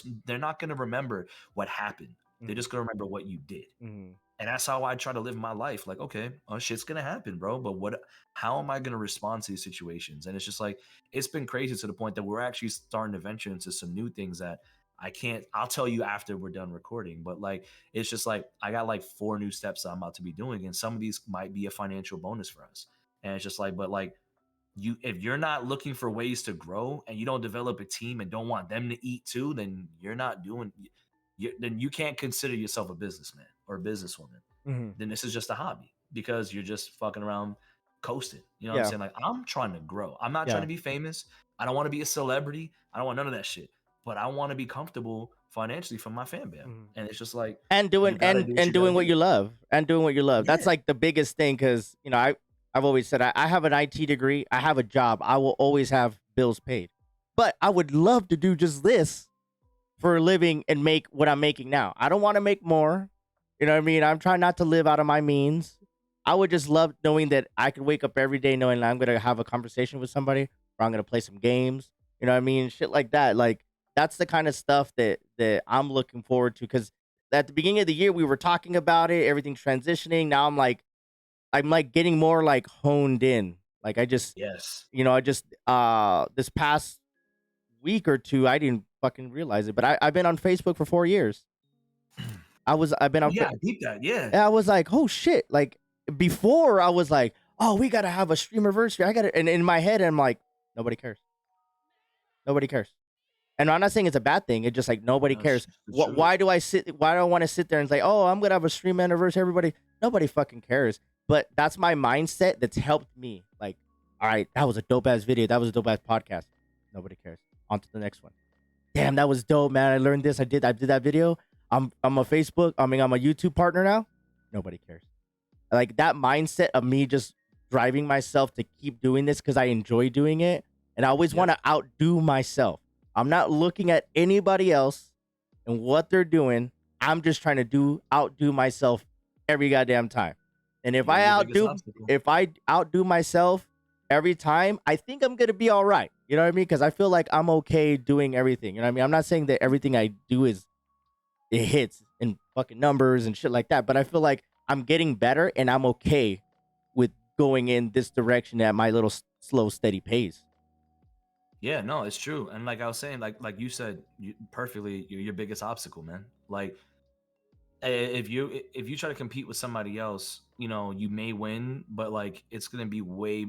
to remember what happened. They're Mhm. just going to remember what you did. Mhm. And that's how I try to live my life. Like, okay, shit's gonna happen, bro. But how am I gonna respond to these situations? And it's just like, it's been crazy to the point that we're actually starting to venture into some new things that I'll tell you after we're done recording. But like, it's just like, I got like 4 new steps that I'm about to be doing. And some of these might be a financial bonus for us. And it's just like, but like, if you're not looking for ways to grow and you don't develop a team and don't want them to eat too, then you're not doing then you can't consider yourself a businessman or a businesswoman. Mhm. Then this is just a hobby because you're just fucking around coasting. You know what I'm Yeah. saying? Like I'm trying to grow. I'm not trying Yeah. to be famous. I don't want to be a celebrity. I don't want none of that shit. But I want to be comfortable financially from my fan base. Mhm. And it's just like And you doing gotta do what you and gotta doing what do. you love. And doing what you love. That's Yeah. like the biggest thing cuz, I've always said I have an IT degree. I have a job. I will always have bills paid. But I would love to do just this for a living and make what I'm making now. I don't want to make more. You know what I mean? I'm trying not to live out of my means. I would just love knowing that I could wake up every day knowing I'm gonna have a conversation with somebody or I'm gonna play some games. You know what I mean? Shit like that. Like that's the kind of stuff that I'm looking forward to. Because at the beginning of the year we were talking about it, everything's transitioning. Now I'm like getting more like honed in. Like I just Yes. I just this past week or two, I didn't fucking realize it, but I've been on Facebook for 4 years. I've been Oh on. yeah, I deep that. Yeah. And I was like, oh shit! Like before, I was like, oh, we gotta have a streamerversary. I gotta, and in my head, I'm like, nobody cares. Nobody cares. And I'm not saying it's a bad thing. It's just like nobody No, it's cares. just the What? truth. Why do I sit? Why do I want to sit there and say, oh, I'm gonna have a stream anniversary? Everybody, nobody fucking cares. But that's my mindset that's helped me. Like, all right, that was a dope ass video. That was a dope ass podcast. Nobody cares. On to the next one. Damn, that was dope, man. I learned this. I did that video. I'm a Facebook. I mean, I'm a YouTube partner now. Nobody cares. Like that mindset of me just driving myself to keep doing this because I enjoy doing it, and I always want Yep. to outdo myself. I'm not looking at anybody else and what they're doing. I'm just trying to outdo myself every goddamn time. And You're your biggest obstacle. if I outdo myself every time, I think I'm gonna be all right. You know what I mean? Because I feel like I'm okay doing everything. You know what I mean? I'm not saying that everything I do is it hits in fucking numbers and shit like that, but I feel like I'm getting better and I'm okay with going in this direction at my little slow, steady pace. Yeah, no, it's true. And like I was saying, like you said, perfectly, you're your biggest obstacle, man. Like if you try to compete with somebody else, you know, you may win, but like it's gonna be way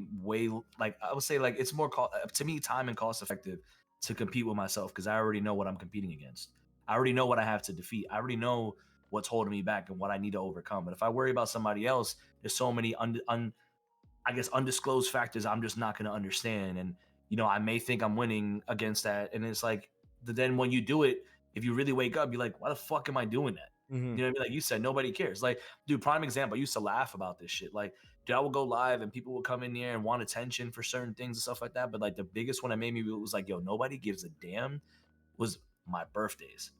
like I would say like it's more to me time and cost effective to compete with myself because I already know what I'm competing against. I already know what I have to defeat. I already know what's holding me back and what I need to overcome. But if I worry about somebody else, there's so many I guess undisclosed factors I'm just not gonna understand. And you know, I may think I'm winning against that, and it's like then when you do it, if you really wake up, you're like, why the fuck am I doing that? Mm-hmm. You know what I mean? Like you said, nobody cares. Like, dude, prime example, I used to laugh about this shit. Like, dude, I would go live and people would come in there and want attention for certain things and stuff like that. But like the biggest one that made me was like, yo, nobody gives a damn was my birthdays.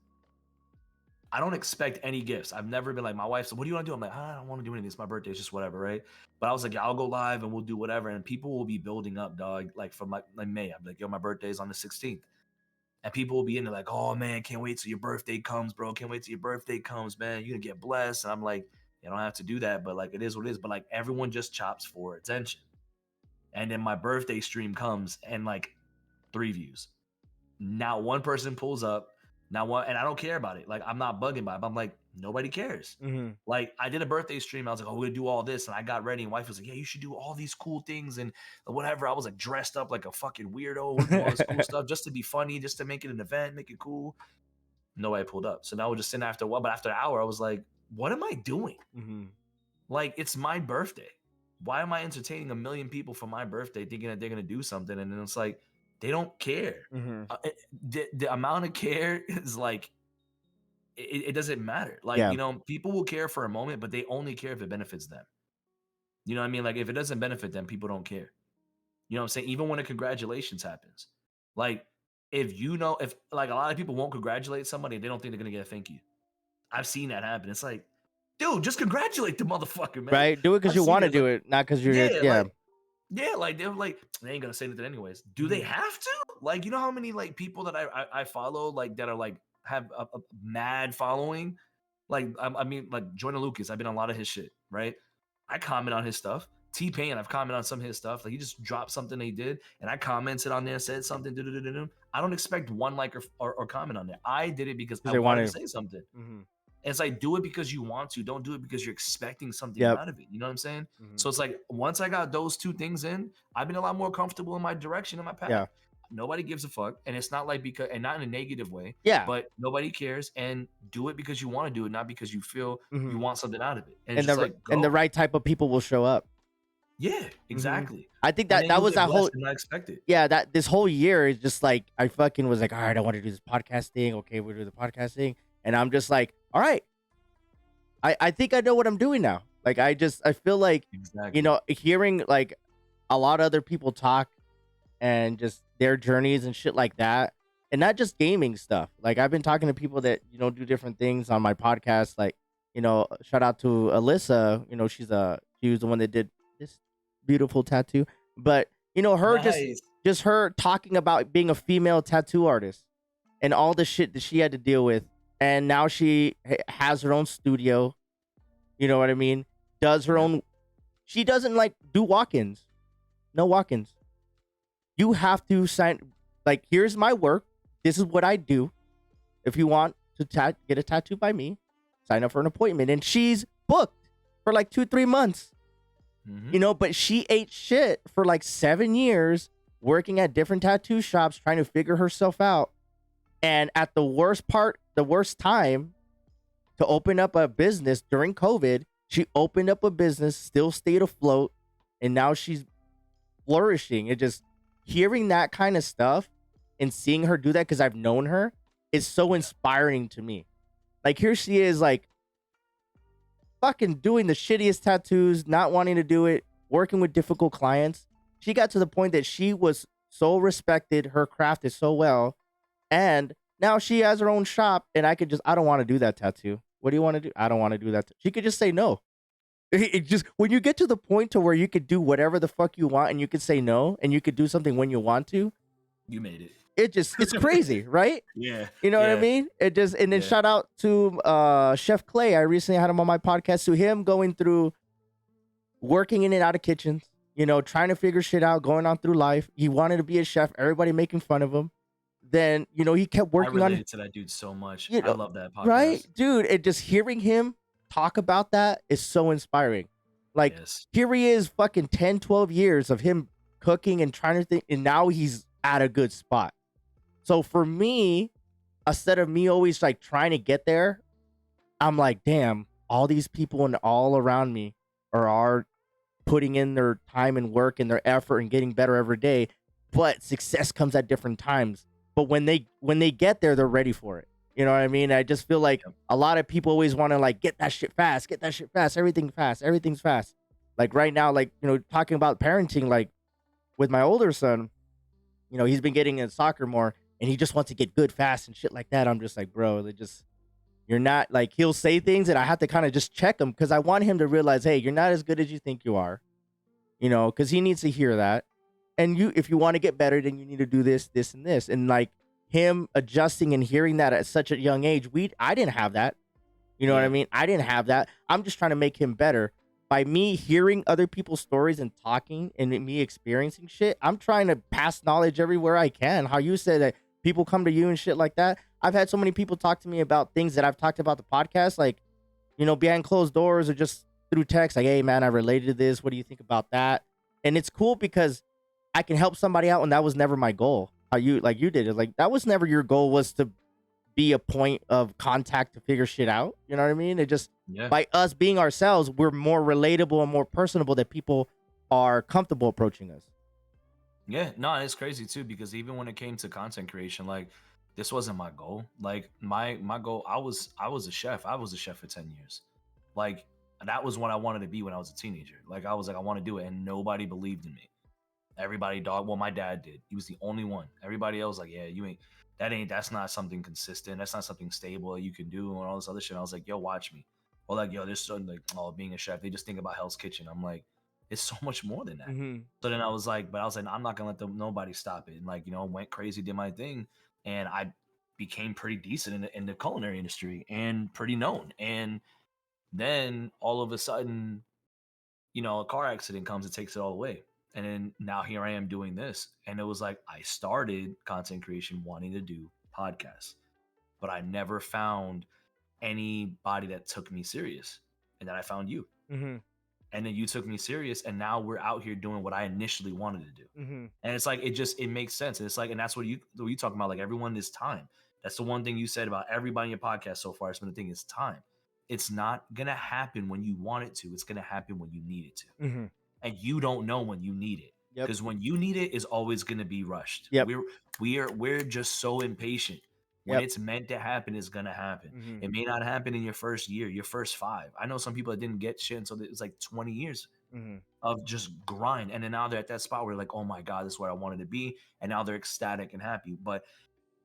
I don't expect any gifts. I've never been like, my wife said, what do you want to do? I'm like, I don't want to do anything. It's my birthday. It's just whatever, right? But I was like, yeah, I'll go live and we'll do whatever. And people will be building up, dog, like from like May. I'm like, yo, my birthday's on the 16th. And people will be in there like, oh man, can't wait till your birthday comes, bro. Can't wait till your birthday comes, man. You're gonna get blessed. And I'm like, you don't have to do that, but like it is what it is. But like everyone just chops for attention. And then my birthday stream comes and like 3 views. Now one person pulls up. Now one, and I don't care about it. Like I'm not bugging by it. But I'm like, nobody cares. Mm-hmm. Like I did a birthday stream. I was like, oh, we're gonna do all this. And I got ready. And wife was like, yeah, you should do all these cool things and whatever. I was like dressed up like a fucking weirdo. We're doing all this cool stuff just to be funny, just to make it an event, make it cool. Nobody pulled up. So now we're just sitting after a while. But after an hour, I was like, what am I doing? Mm-hmm. Like, it's my birthday. Why am I entertaining a million people for my birthday thinking that they're going to do something? And then it's like, they don't care. Mm-hmm. The amount of care is like, it doesn't matter. Like, Yeah. you know, people will care for a moment, but they only care if it benefits them. You know what I mean? Like, if it doesn't benefit them, people don't care. You know what I'm saying? Even when a congratulations happens. Like, if like a lot of people won't congratulate somebody, they don't think they're going to get a thank you. I've seen that happen. It's like, dude, just congratulate the motherfucker, man. Right? Do it because you want to do it, not because you're yeah. Like they're like, they ain't gonna say anything anyways. Do they have to? Like, you know how many like people that I follow like that are like have a mad following? Like I mean like Jordan Lucas, I've been on a lot of his shit, right? I comment on his stuff. T-Pain, I've commented on some of his stuff. Like he just dropped something they did, and I commented on there, said something. I don't expect one like or comment on there. I did it because I wanted to say something. Mm-hmm. And it's like, do it because you want to. Don't do it because you're expecting something Yep. out of it. You know what I'm saying? Mm-hmm. So it's like, once I got those 2 things in, I've been a lot more comfortable in my direction and my path. Yeah. Nobody gives a fuck. And it's not like and not in a negative way. Yeah. But nobody cares. And do it because you want to do it, not because you feel you want something out of it. And the right type of people will show up. Yeah, exactly. Mm-hmm. I think that was that whole unexpected. Yeah, that this whole year is just like I fucking was like, all right, I want to do this podcast thing. Okay, we'll do the podcast thing. And I'm just like, all right. I think I know what I'm doing now. Like I feel like you know, hearing like a lot of other people talk and just their journeys and shit like that, and not just gaming stuff. Like I've been talking to people that, you know, do different things on my podcast. Like, you know, shout out to Alyssa. You know, she was the one that did this beautiful tattoo. But you know, her just her talking about being a female tattoo artist and all the shit that she had to deal with. And now she has her own studio. You know what I mean? Does her own. She doesn't like do walk-ins. No walk-ins. You have to sign. Like, here's my work. This is what I do. If you want to get a tattoo by me, sign up for an appointment. And she's booked for like 2-3 months. You know, but she ate shit for like 7 years working at different tattoo shops, trying to figure herself out. And at the worst time to open up a business during COVID, she opened up a business, still stayed afloat, and now she's flourishing. And just hearing that kind of stuff and seeing her do that, because I've known her, is so inspiring to me. Like, here she is, like, fucking doing the shittiest tattoos, not wanting to do it, working with difficult clients. She got to the point that she was so respected, her craft is so well, and now she has her own shop, and I don't want to do that tattoo. What do you want to do? I don't want to do that. She could just say no. It just, when you get to the point to where you could do whatever the fuck you want and you could say no and you could do something when you want to, you made it. It's crazy, right? Yeah. You know what I mean? It just, and then shout out to Chef Clay. I recently had him on my podcast. To him going through working in and out of kitchens, you know, trying to figure shit out, going on through life. He wanted to be a chef. Everybody making fun of him. then he kept I working on, related to that dude so much. you I know, love that right, podcast. dude. And just hearing him talk about that is so inspiring. Like, Yes. here he is, fucking 10, 12 years of him cooking and trying to think, and now he's at a good spot. So for me, instead of me always like trying to get there, I'm like, damn, all these people and all around me are putting in their time and work and their effort and getting better every day. But success comes at different times. But when they get there, they're ready for it. You know what I mean? I just feel like Yep. a lot of people always want to like get that shit fast, everything's fast. Like right now, like talking about parenting, like with my older son, he's been getting in soccer more, and he just wants to get good fast and shit like that. I'm just like, bro, you're not, like, he'll say things and I have to kind of just check him because I want him to realize, hey, you're not as good as you think you are, because he needs to hear that. And if you want to get better, then you need to do this, this, and this. And like him adjusting and hearing that at such a young age, I didn't have that. You know what I mean? I didn't have that. I'm just trying to make him better. By me hearing other people's stories and talking and me experiencing shit, I'm trying to pass knowledge everywhere I can. How you said that people come to you and shit like that. I've had so many people talk to me about things that I've talked about the podcast, like, behind closed doors or just through text, like, hey man, I related to this. What do you think about that? And it's cool because I can help somebody out, and that was never my goal. How you did it. Like, that was never your goal, was to be a point of contact to figure shit out. You know what I mean? It just, by us being ourselves, we're more relatable and more personable, that people are comfortable approaching us. Yeah, no, it's crazy too, because even when it came to content creation, like, this wasn't my goal. Like, my goal, I was a chef. I was a chef for 10 years. Like, that was what I wanted to be when I was a teenager. Like, I was like, I want to do it, and nobody believed in me. Everybody, dog. Well, my dad did. He was the only one. Everybody else, like, yeah, that's not something consistent. That's not something stable that you can do, and all this other shit. And I was like, yo, watch me. Or like, yo, there's something like, oh, being a chef, they just think about Hell's Kitchen. I'm like, it's so much more than that. Mm-hmm. So then I was like, I'm not gonna let nobody stop it. And like, went crazy, did my thing, and I became pretty decent in the culinary industry and pretty known. And then all of a sudden, a car accident comes and takes it all away. And then now here I am doing this. And it was like, I started content creation wanting to do podcasts, but I never found anybody that took me serious. And then I found you. Mm-hmm. And then you took me serious. And now we're out here doing what I initially wanted to do. Mm-hmm. And it's like, it makes sense. And it's like, and that's what you talking about. Like, everyone is time. That's the one thing you said about everybody in your podcast so far. It's been the thing is time. It's not going to happen when you want it to. It's going to happen when you need it to. Mm-hmm. And you don't know when you need it. Because when you need it is always going to be rushed. Yep. We're just so impatient. When it's meant to happen, it's going to happen. Mm-hmm. It may not happen in your first year, your first 5. I know some people that didn't get shit until it was like 20 years of just grind. And then now they're at that spot where like, oh my God, this is where I wanted to be. And now they're ecstatic and happy. But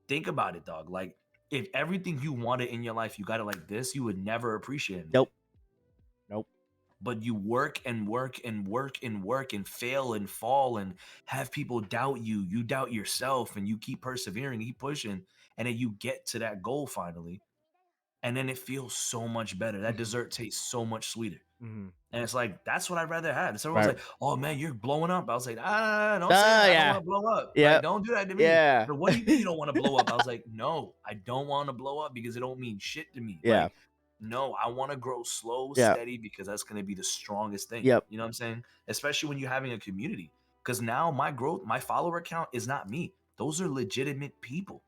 think about it, dog. Like, if everything you wanted in your life, you got it like this, you would never appreciate it. Nope. But you work and work and work and work and fail and fall and have people doubt you. You doubt yourself, and you keep persevering, keep pushing, and then you get to that goal finally. And then it feels so much better. That dessert tastes so much sweeter. Mm-hmm. And it's like, that's what I'd rather have. So everyone's like, oh man, you're blowing up. I was like, don't say that. Yeah. I don't want to blow up. Yep. Like, don't do that to me. Yeah. But what do you mean you don't want to blow up? I was like, no, I don't want to blow up because it don't mean shit to me. Yeah. Like, no, I want to grow slow, Yeah. steady, because that's going to be the strongest thing. Yep. You know what I'm saying? Especially when you're having a community. Because now my growth, my follower count is not me. Those are legitimate people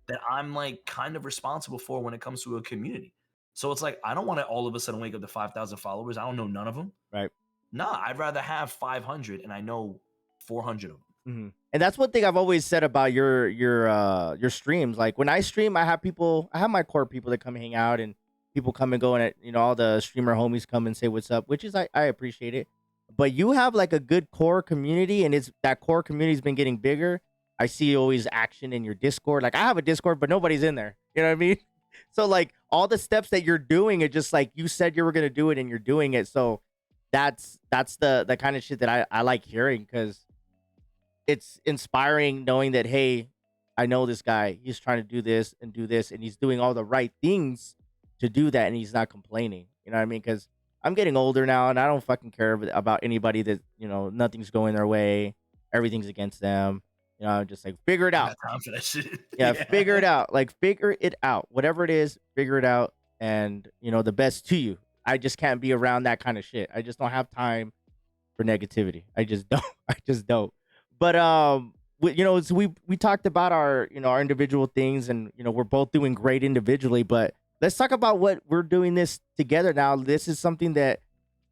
that I'm like kind of responsible for when it comes to a community. So it's like, I don't want to all of a sudden wake up to 5,000 followers. I don't know none of them. Right. Nah, I'd rather have 500 and I know 400 of them. And that's one thing I've always said about your streams. Like, when I stream, I have my core people that come hang out, and people come and go, and all the streamer homies come and say what's up, which is, I appreciate it. But you have like a good core community, and that core community's been getting bigger. I see always action in your Discord. Like, I have a Discord, but nobody's in there. You know what I mean? So like, all the steps that you're doing, it just like you said you were gonna do it, and you're doing it. So that's the kind of shit that I like hearing, because it's inspiring knowing that, hey, I know this guy. He's trying to do this, and he's doing all the right things to do that, and he's not complaining. You know what I mean? Because I'm getting older now, and I don't fucking care about anybody that, nothing's going their way, everything's against them. just like figure it I out. got time for that shit. Yeah, figure it out. Like figure it out. Whatever it is, figure it out, and the best to you. I just can't be around that kind of shit. I just don't have time for negativity. I just don't. I just don't. But so we talked about our our individual things, and we're both doing great individually. But let's talk about what we're doing this together now. This is something that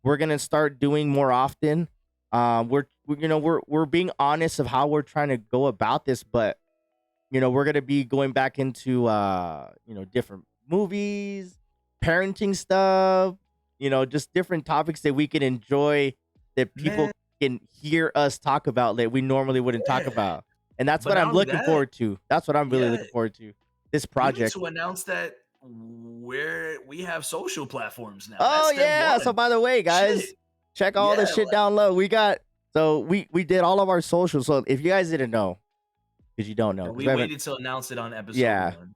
we're gonna start doing more often. We're being honest of how we're trying to go about this, but we're gonna be going back into different movies, parenting stuff, just different topics that we can enjoy that people Man, can hear us talk about that we normally wouldn't talk yeah. about. And that's But what not I'm only looking that, forward to. That's what I'm really yeah, looking forward to. This we need project. to announce that we have social platforms now. That's Oh step yeah. So one. by the way, Shit. guys, check all the Yeah, shit down low. We did all of our socials. So if you guys didn't know, because you don't know, and because we we haven't. waited to announce it on episode Yeah. 1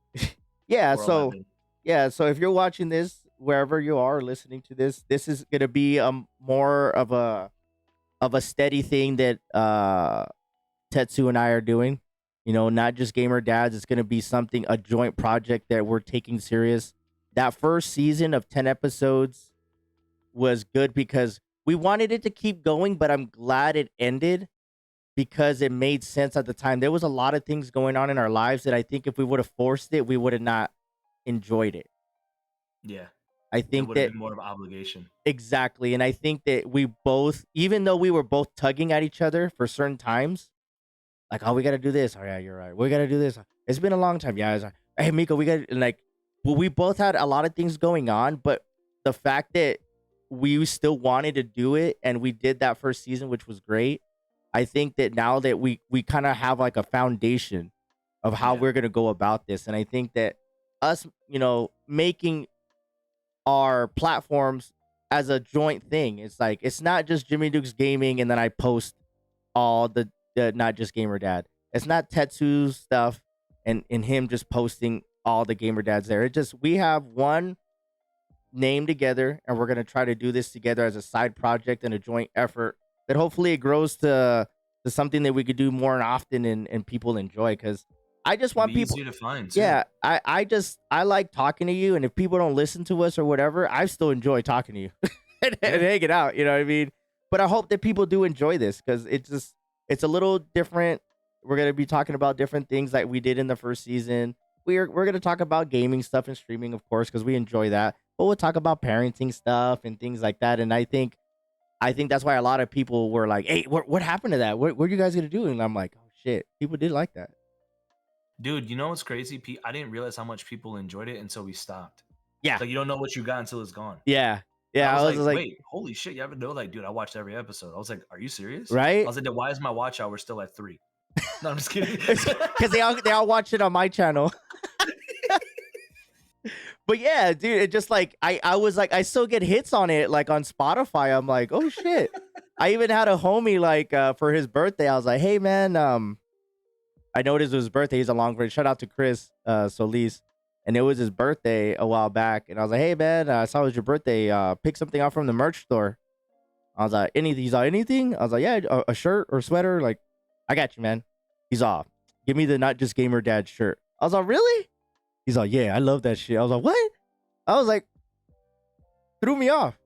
Yeah. or So 11. yeah. So if you're watching this wherever you are listening to this is gonna be more of a steady thing that Tetsu and I are doing. Not just gamer dads. It's gonna be a joint project that we're taking serious. That first season of 10 episodes was good because we wanted it to keep going, but I'm glad it ended because it made sense at the time. There was a lot of things going on in our lives that I think if we would have forced it, we would have not enjoyed it. Yeah, I it think would have that been more of an obligation. exactly. And I think that we both, even though we were both tugging at each other for certain times, like, oh, we got to do this. Oh, yeah, you're right. We got to do this. It's been a long time. Yeah. It's like, hey, Miko, we got to, like, well, we both had a lot of things going on, but the fact that we still wanted to do it and we did that first season, which was great. I think that now that we kind of have like a foundation of how Yeah, we're going to go about this. And I think that us, making our platforms as a joint thing. It's like it's not just Jimmy Duke's gaming and then I post all the not just gamer dad. It's not Tetsu's stuff and him just posting all the gamer dads there. It just we have one name together and we're gonna try to do this together as a side project and a joint effort that hopefully it grows to something that we could do more and often and people enjoy because I just and want be people. easier to find too. Yeah, I like talking to you, and if people don't listen to us or whatever, I still enjoy talking to you and Yeah, hanging out. You know what I mean? But I hope that people do enjoy this because it's a little different. We're gonna be talking about different things like we did in the first season. We're gonna talk about gaming stuff and streaming, of course, because we enjoy that. But we'll talk about parenting stuff and things like that. And I think that's why a lot of people were like, "Hey, what happened to that? What are you guys gonna do?" And I'm like, "Oh shit, people did like that." dude. You know what's crazy? I didn't realize how much people enjoyed it until we stopped. Yeah, Like you don't know what you got until it's gone. yeah, And I yeah. I was was like, just like, wait, holy shit, you ever know? Like, dude, I watched every episode. I was like, are you serious? I right? was like, then why is my watch hour still at 3? No, I'm just kidding. Because they all watch it on my channel. But yeah, dude, it just like I was like I still get hits on it like on Spotify. I'm like, oh shit. I even had a homie like for his birthday. I was like, hey man, I noticed it was his birthday. He's a long friend. Shout out to Chris Solis. And it was his birthday a while back. And I was like, hey man, I saw it was your birthday. Pick something out from the merch store. I was like, anything? He's like, anything? I was like, yeah, a shirt or sweater. Like, I got you, man. He's off. Give me the not just gamer dad shirt. I was like, really? He's like, yeah, I love that shit. I was like, what? I was like, threw me off.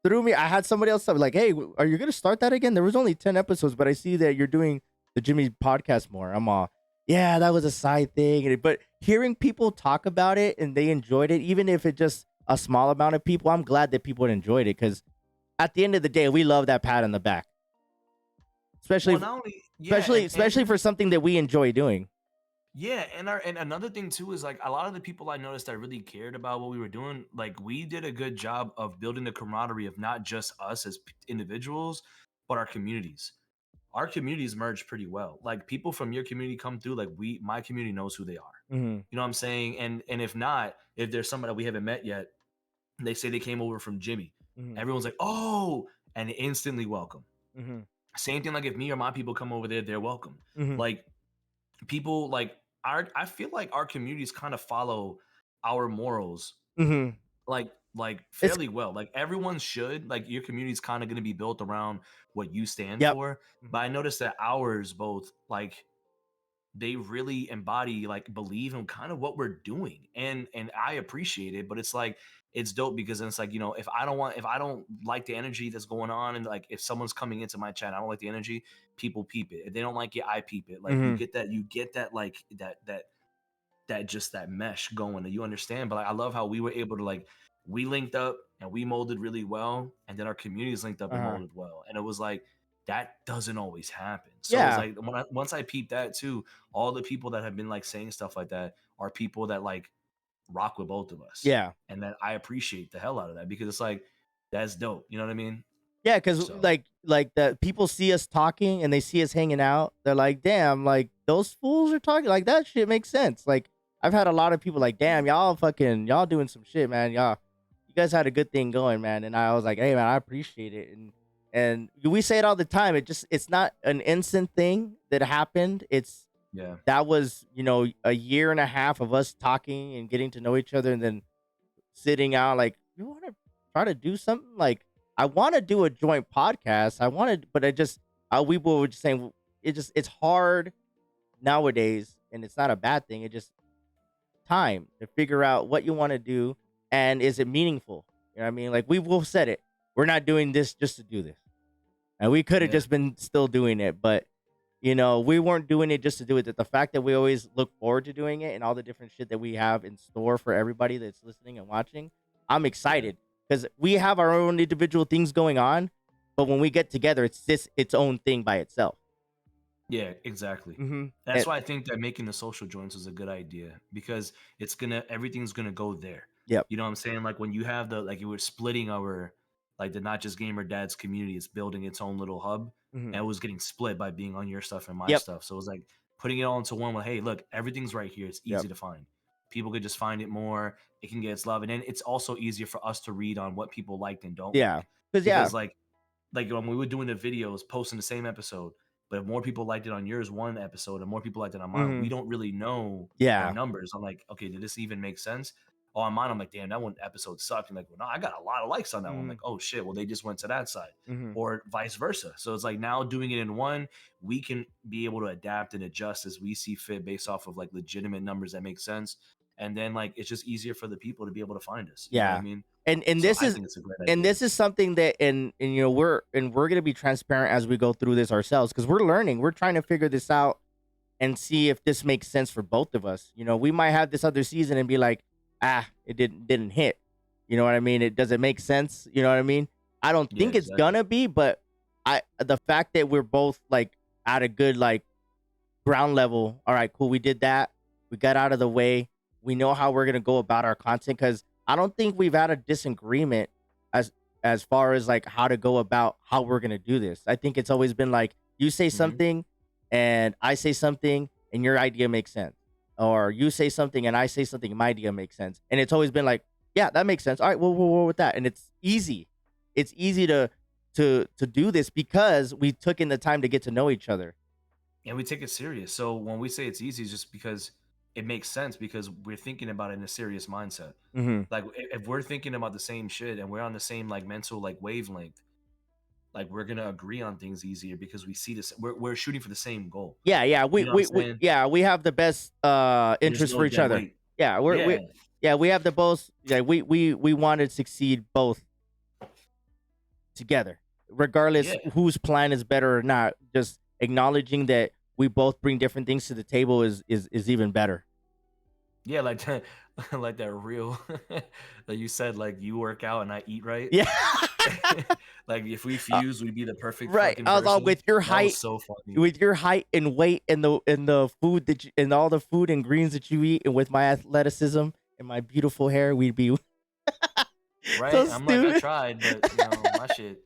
Threw me. I had somebody else like, hey, are you gonna start that again? There was only 10 episodes, but I see that you're doing the Jimmy podcast more. I'm all, yeah, that was a side thing. But hearing people talk about it and they enjoyed it, even if it just a small amount of people, I'm glad that people enjoyed it because at the end of the day, we love that pat on the back, especially Well, not only yeah, especially for something that we enjoy doing. yeah, and another thing too is like a lot of the people I noticed that really cared about what we were doing, like we did a good job of building the camaraderie of not just us as individuals, but our communities. Our communities merge pretty well. Like people from your community come through, like my community knows who they are. Mm-hmm. You know what I'm saying? And if not, if there's somebody that we haven't met yet, and they say they came over from Jimmy, Mm-hmm. everyone's like, oh, and instantly welcome. Mm-hmm. Same thing like if me or my people come over there, they're welcome. Mm-hmm. Like people like I feel like our communities kind of follow our morals Mm-hmm. like It's fairly well. Like everyone should. Like your community's kind of going to be built around what you stand yep. for. Mm-hmm. But I noticed that ours both like they really embody, like, believe in kind of what we're doing, and I appreciate it. But it's like it's dope because then it's like, if I don't like the energy that's going on, and like if someone's coming into my chat, I don't like the energy, people peep it. If they don't like it, I peep it. Like, Mm-hmm. you get that, like that just that mesh going, that you understand. But like, I love how we were able to, like, we linked up and we molded really well, and then our communities linked up and Uh-huh. molded well, and it was like that doesn't always happen. So it's Yeah. like once I peeped that too, all the people that have been like saying stuff like that are people that like rock with both of us, Yeah. and that I appreciate the hell out of that, because it's like that's dope. You know what I mean? Yeah, because So like the people see us talking and they see us hanging out. They're like, "Damn, like those fools are talking like that. Shit makes sense." Like I've had a lot of people like, "Damn, y'all doing some shit, man. You guys had a good thing going, man." And I was like, "Hey, man, I appreciate it." And we say it all the time. It's not an instant thing that happened. yeah, That was a year and a half of us talking and getting to know each other, and then sitting out like, you want to try to do something. Like I want to do a joint podcast. I wanted, but we were just saying it's hard nowadays, and it's not a bad thing. It just time to figure out what you want to do, and is it meaningful. You know what I mean? Like we will said it, we're not doing this just to do this, and we could have yeah, just been still doing it, but we weren't doing it just to do it. That the fact that we always look forward to doing it and all the different shit that we have in store for everybody that's listening and watching, I'm yeah. excited because we have our own individual things going on, but when we get together, it's its own thing by itself. Yeah, exactly. Mm-hmm. That's why I think that making the social joints is a good idea, because everything's gonna go there. Yep. You know what I'm saying? Like when you have like you were splitting our, like, the Not Just Gamer Dads community is building its own little hub, Mm-hmm. and it was getting split by being on your stuff and my Yep. stuff. So it was like putting it all into one. With, hey, look, everything's right here. It's Yep. easy to find. People could just find it more. It can get its love, and then it's also easier for us to read on what people liked and don't Yeah. like. Because Because like when we were doing the videos, posting the same episode, but if more people liked it on yours one episode and more people liked it on mine, we Mm-hmm. don't really know our Yeah. numbers. I'm like, okay, did this even make sense? Oh, on mine, I'm like, damn, that one episode sucked. And like, well, no, I got a lot of likes on that one. I'm Mm-hmm. like, oh shit, well, they just went to that side, Mm-hmm. or vice versa. So it's like now doing it in one, we can be able to adapt and adjust as we see fit based off of like legitimate numbers that make sense. And then like it's just easier for the people to be able to find us. You know what I Yeah. mean? And So this I is think it's a great and idea. this is something that we're gonna be transparent as we go through this ourselves because we're learning. We're trying to figure this out and see if this makes sense for both of us. We might have this other season and be like, it didn't hit. You know what I mean? It doesn't make sense. You know what I mean? I don't Yeah, think it's exactly. gonna be, but the fact that we're both like at a good like ground level. All right, cool. We did that. We got out of the way. We know how we're gonna go about our content because I don't think we've had a disagreement as far as like how to go about how we're gonna do this. I think it's always been like you say Hmm. something and I say something and your idea makes sense, or you say something and I say something and my idea makes sense, and it's always been like, yeah, that makes sense. All right, we'll roll with that, and it's easy. It's easy to do this because we took in the time to get to know each other. And we take it serious. So when we say it's easy, it's just because it makes sense, because we're thinking about it in a serious mindset. Mm-hmm. Like if we're thinking about the same shit and we're on the same like mental like wavelength, like we're gonna agree on things easier because we see this. We're shooting for the same goal. Yeah. You know what I'm saying? We have the best There's interest no for each dead other. weight. Yeah, Yeah, we have the both. Yeah, we want to succeed both together, regardless yeah, whose plan is better or not. Just acknowledging that we both bring different things to the table is even better. yeah. Like that, like that real that you said. Like you work out and I eat right. Yeah. Like if we Uh, fuse, we'd be the perfect right. fucking person. With your That was height, so funny. with your height and weight and the food and all the food and greens that you eat, and with my athleticism and my beautiful hair, we'd be so Right? I'm like, I stupid. tried, but my shit,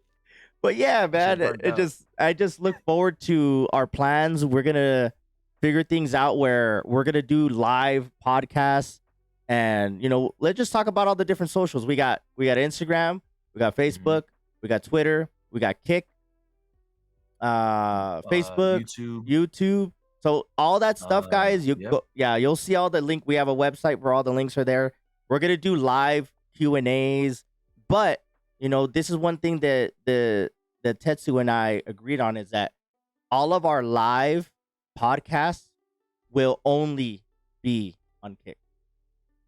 But yeah, my shit man, burnt out. I just look forward to our plans. We're gonna figure things out where we're gonna do live podcasts, and let's just talk about all the different socials. We got Instagram, we got Mhm. Facebook, we got Twitter, we got Kick, Facebook, YouTube. YouTube. So all that stuff, guys, Yep. you'll see all the link. We have a website where all the links are there. We're gonna do live Q&As, but this is one thing that Tetsu and I agreed on is that all of our live podcasts will only be on Kick.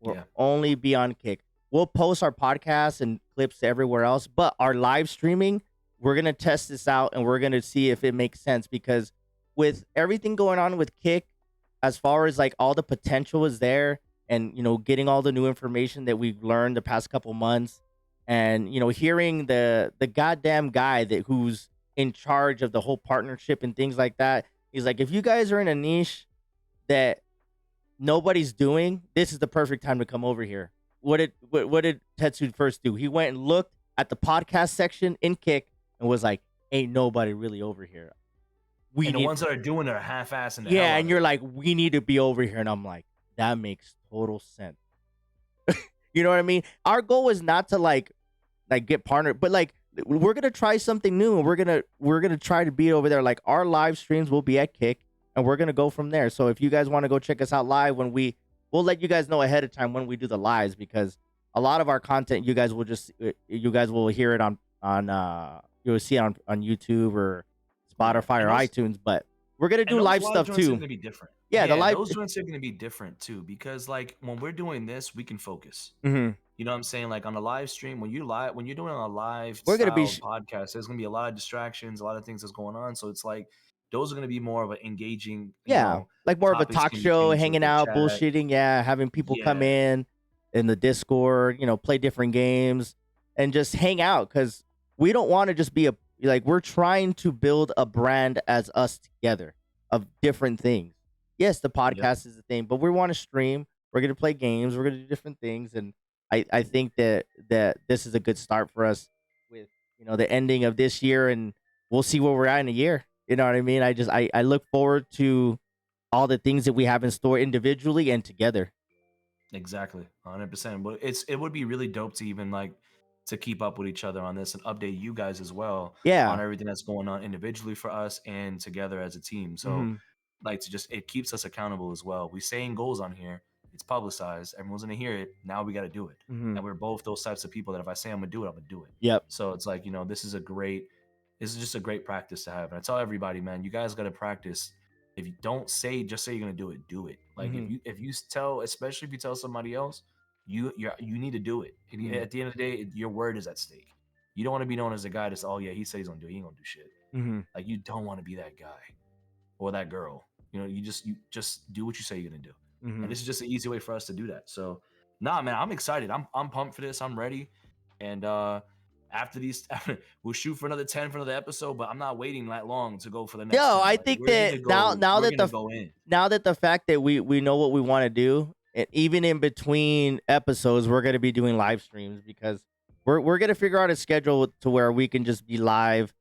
Will Yeah. only be on Kick. We'll post our podcasts and clips everywhere else, but our live streaming, we're gonna test this out and we're gonna see if it makes sense, because with everything going on with Kick, as far as like all the potential is there, and getting all the new information that we've learned the past couple months, and hearing the goddamn guy who's in charge of the whole partnership and things like that, he's like, if you guys are in a niche that nobody's doing, this is the perfect time to come over here. What did Tetsu first do? He went and looked at the podcast section in Kick and was like, ain't nobody really over here. And the ones that are doing are half-assing the hell Yeah, out and of you're it. like, we need to be over here. And I'm like, that makes total sense. You know what I mean? Our goal is not to like get partnered, but like we're gonna try something new, and we're gonna try to be over there. Like our live streams will be at Kick, and we're gonna go from there. So if you guys want to go check us out live, we'll let you guys know ahead of time when we do the lives, because a lot of our content you guys will hear it you'll see it on YouTube or Spotify or iTunes, but we're gonna do live stuff Are too. gonna be different. Yeah, the live. Those joints are gonna be different too, because like when we're doing this, we can focus. Mhm. You know what I'm saying? Like on a live stream, when you're doing a live We're gonna be style podcast, there's gonna be a lot of distractions, a lot of things that's going on. So it's like those are gonna be more of an engaging, like more of a topics talk can be show, changed with hanging the out, chat. bullshitting. Yeah, having people come Yeah. in the Discord, play different games and just hang out, because we don't want to just be we're trying to build a brand as us together of different things. Yes, the podcast is the thing, but we want to stream. We're gonna play games. We're gonna do different things, and I think that this is a good start for us with the ending of this year, and we'll see where we're at in a year. You know what I mean? I look forward to all the things that we have in store individually and together. Exactly, 100%. But it would be really dope to even like to keep up with each other on this and update you guys as well on Yeah. everything that's going on individually for us and together as a team. So Mhm. like it keeps us accountable as well. We saying goals on here, it's publicized, everyone's gonna hear it. Now we got to do it, Mhm. and we're both those types of people that if I say I'm gonna do it, I'm gonna do it. Yep. So it's like this is just a great practice to have. And I tell everybody, man, you guys got to practice. If you don't just say you're gonna do it, do it. Like Mhm. if you tell, especially if you tell somebody else, you need to do it. Mhm. At the end of the day, your word is at stake. You don't want to be known as a guy that's, oh yeah, he says he's gonna do it, he ain't gonna do shit. Mhm. Like you don't want to be that guy or that girl. You just do what you say you're gonna do. And Mhm. this is just an easy way for us to do that. So nah, man, I'm excited. I'm pumped for this. I'm ready. And after these, we'll shoot for another 10 for another episode, but I'm not waiting that long to go for the next No, 10. I Like, think we're that gonna go, now we're that gonna go in. now that the fact that we know what we want to do, and even in between episodes, we're gonna be doing live streams, because we're gonna figure out a schedule to where we can just be live,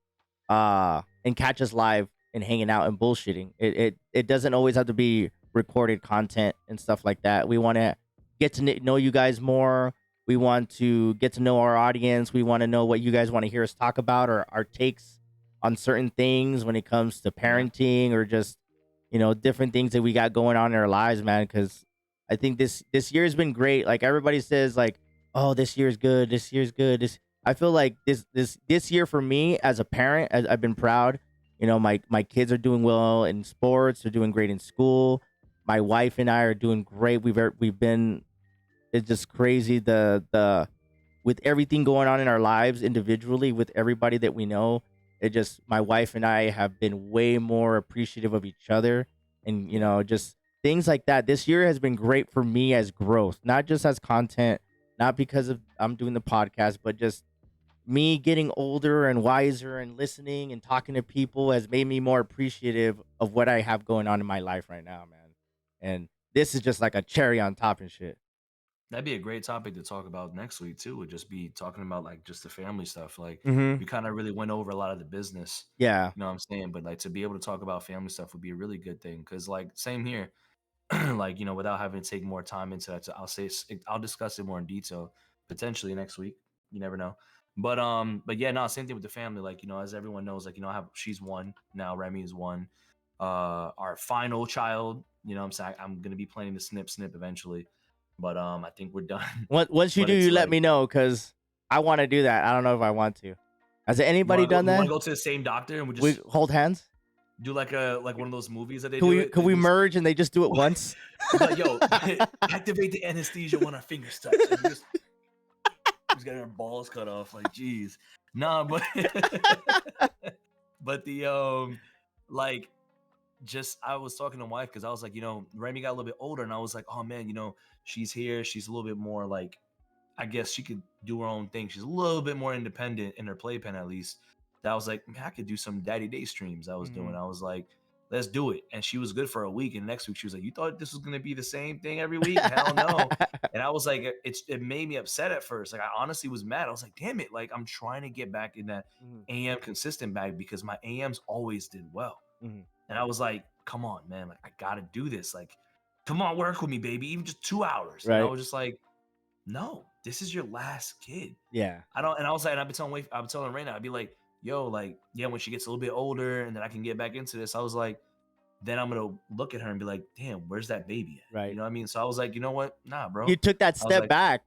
and catch us live and hanging out and bullshitting. It doesn't always have to be recorded content and stuff like that. We want to get to know you guys more. We want to get to know our audience. We want to know what you guys want to hear us talk about, or our takes on certain things when it comes to parenting, or just different things that we got going on in our lives, man. Because I think this year has been great. Like everybody says, like, oh, this year's good. This year's good. I feel like this year for me as a parent, I've been proud. My kids are doing well in sports. They're doing great in school. My wife and I are doing great. We've been. It's just crazy the with everything going on in our lives individually, with everybody that we know. It just, my wife and I have been way more appreciative of each other, and just things like that. This year has been great for me as growth, not just as content, not because of I'm doing the podcast, but just me getting older and wiser and listening and talking to people has made me more appreciative of what I have going on in my life right now, man. And this is just like a cherry on top and shit. That'd be a great topic to talk about next week too. Would just be talking about like just the family stuff. Like Mm-hmm. we kind of really went over a lot of the business, Yeah. you know what I'm saying? But like to be able to talk about family stuff would be a really good thing. Cause like same here, like, without having to take more time into that, so I'll discuss it more in detail potentially next week. You never know. But yeah, no, same thing with the family. Like, as everyone knows, like, she's one now, Remy is one. Our final child, I'm saying I'm gonna be planning to snip eventually. But I think we're done. Once you But do, it's you let like, me know, because I want to do that. I don't know if I want to. Has you anybody want to go? done You want that? to go to the same doctor and we We just hold hands. Do like one of those movies that they Can do we it. can They we do merge and they just do it once? but yo, activate the anesthesia when our fingers touch. And just getting her balls cut off. Like, geez. Nah, but but the like just I was talking to my wife because I was like, Remy got a little bit older, and I was like, oh man, she's here. She's a little bit more like, I guess she could do her own thing. She's a little bit more independent in her playpen, at least. That I was like, man, I could do some daddy day streams I was doing. I was like, let's do it. And she was good for a week. And next week she was like, you thought this was gonna be the same thing every week? Hell no. And I was like, it made me upset at first. Like I honestly was mad. I was like, damn it, like I'm trying to get back in that AM consistent bag because my AMs always did well. And I was like, come on, man, like I gotta do this. Like, come on, work with me, baby. Even just 2 hours. Right. And I was just like, no, this is your last kid. Yeah. And I was like, and I've been telling Raina, I'd be like, yo, like, yeah, when she gets a little bit older and then I can get back into this, I was like, then I'm gonna look at her and be like, damn, where's that baby at? Right. You know what I mean? So I was like, you know what? Nah, bro. You took that step back.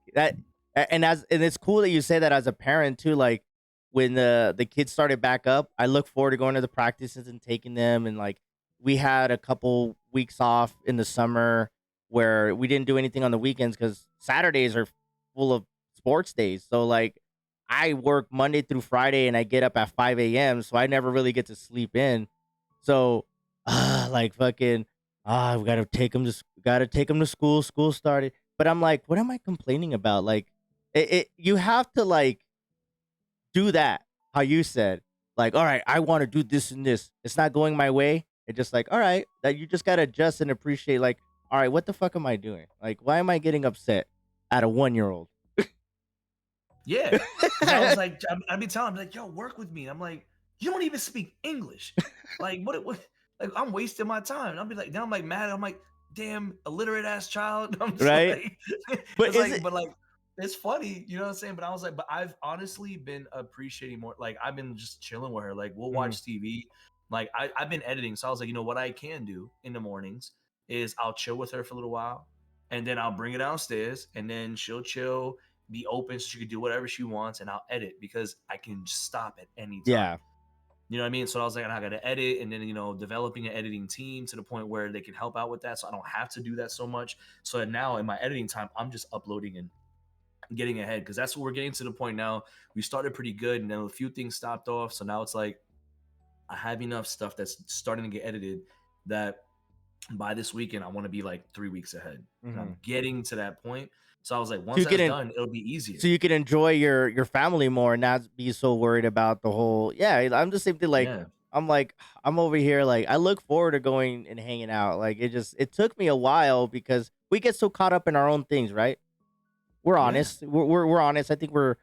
And it's cool that you say that as a parent too. Like when the kids started back up, I look forward to going to the practices and taking them. And like we had a couple weeks off in the summer where we didn't do anything on the weekends because Saturdays are full of sports days. So like I work Monday through Friday and I get up at 5 a.m. So I never really get to sleep in. So like fucking we gotta take them to school. School started. But I'm like, what am I complaining about? Like you have to like do that how you said. Like, all right, I want to do this and this. It's not going my way. It's just like, all right, that you just gotta adjust and appreciate like, all right, what the fuck am I doing? Like, why am I getting upset at a 1-year-old? Yeah. I was like, I'd be telling him, like, yo, work with me. And I'm like, you don't even speak English. Like, what like, I'm wasting my time. And I'll be like, then I'm like mad. I'm like, damn, illiterate ass child. I'm just right. But it's funny, you know what I'm saying? But I was like, but I've honestly been appreciating more. Like, I've been just chilling with her. Like, we'll watch TV. Like, I've been editing. So I was like, what I can do in the mornings is I'll chill with her for a little while. And then I'll bring her downstairs. And then she'll chill, be open so she can do whatever she wants. And I'll edit because I can stop at any time. Yeah. You know what I mean? So I was like, I got to edit and then, developing an editing team to the point where they can help out with that. So I don't have to do that so much. So now in my editing time, I'm just uploading and getting ahead because that's what we're getting to the point now. We started pretty good and then a few things stopped off. So now it's like I have enough stuff that's starting to get edited that by this weekend, I want to be like 3 weeks ahead. And I'm getting to that point. So I was like, once that's done, it'll be easier. So you can enjoy your family more and not be so worried about the whole. Yeah, I'm the same thing. Like I'm over here. Like I look forward to going and hanging out. Like it took me a while because we get so caught up in our own things, right? We're honest. Yeah. We're honest. I think we're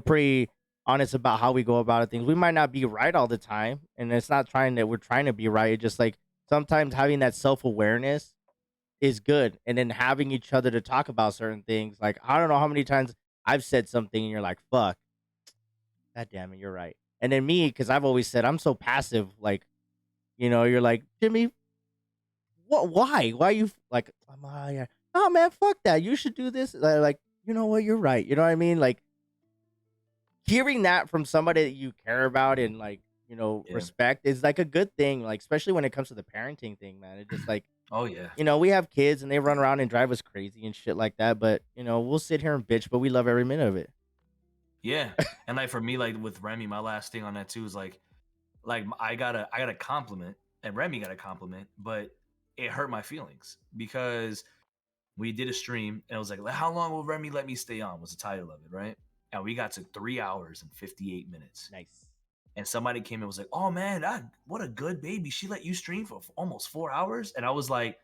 pretty honest about how we go about things. We might not be right all the time, and it's not we're trying to be right. It's just like sometimes having that self-awareness is good, and then having each other to talk about certain things. Like I don't know how many times I've said something and you're like, fuck, god damn it, you're right. And then me, because I've always said I'm so passive, like, you're like, Jimmy, why you like, oh man, fuck that, you should do this. Like, you know what, you're right. You know what I mean? Like hearing that from somebody that you care about and like, respect is like a good thing. Like, especially when it comes to the parenting thing, man. It's just like, oh yeah, we have kids and they run around and drive us crazy and shit like that. But we'll sit here and bitch, but we love every minute of it. Yeah, and like for me, like with Remy, my last thing on that too is like I got a compliment and Remy got a compliment, but it hurt my feelings because we did a stream and it was like, how long will Remy let me stay on? Was the title of it, right? And we got to 3 hours and 58 minutes. Nice. And somebody came and was like, oh man, what a good baby. She let you stream for almost 4 hours. And I was like,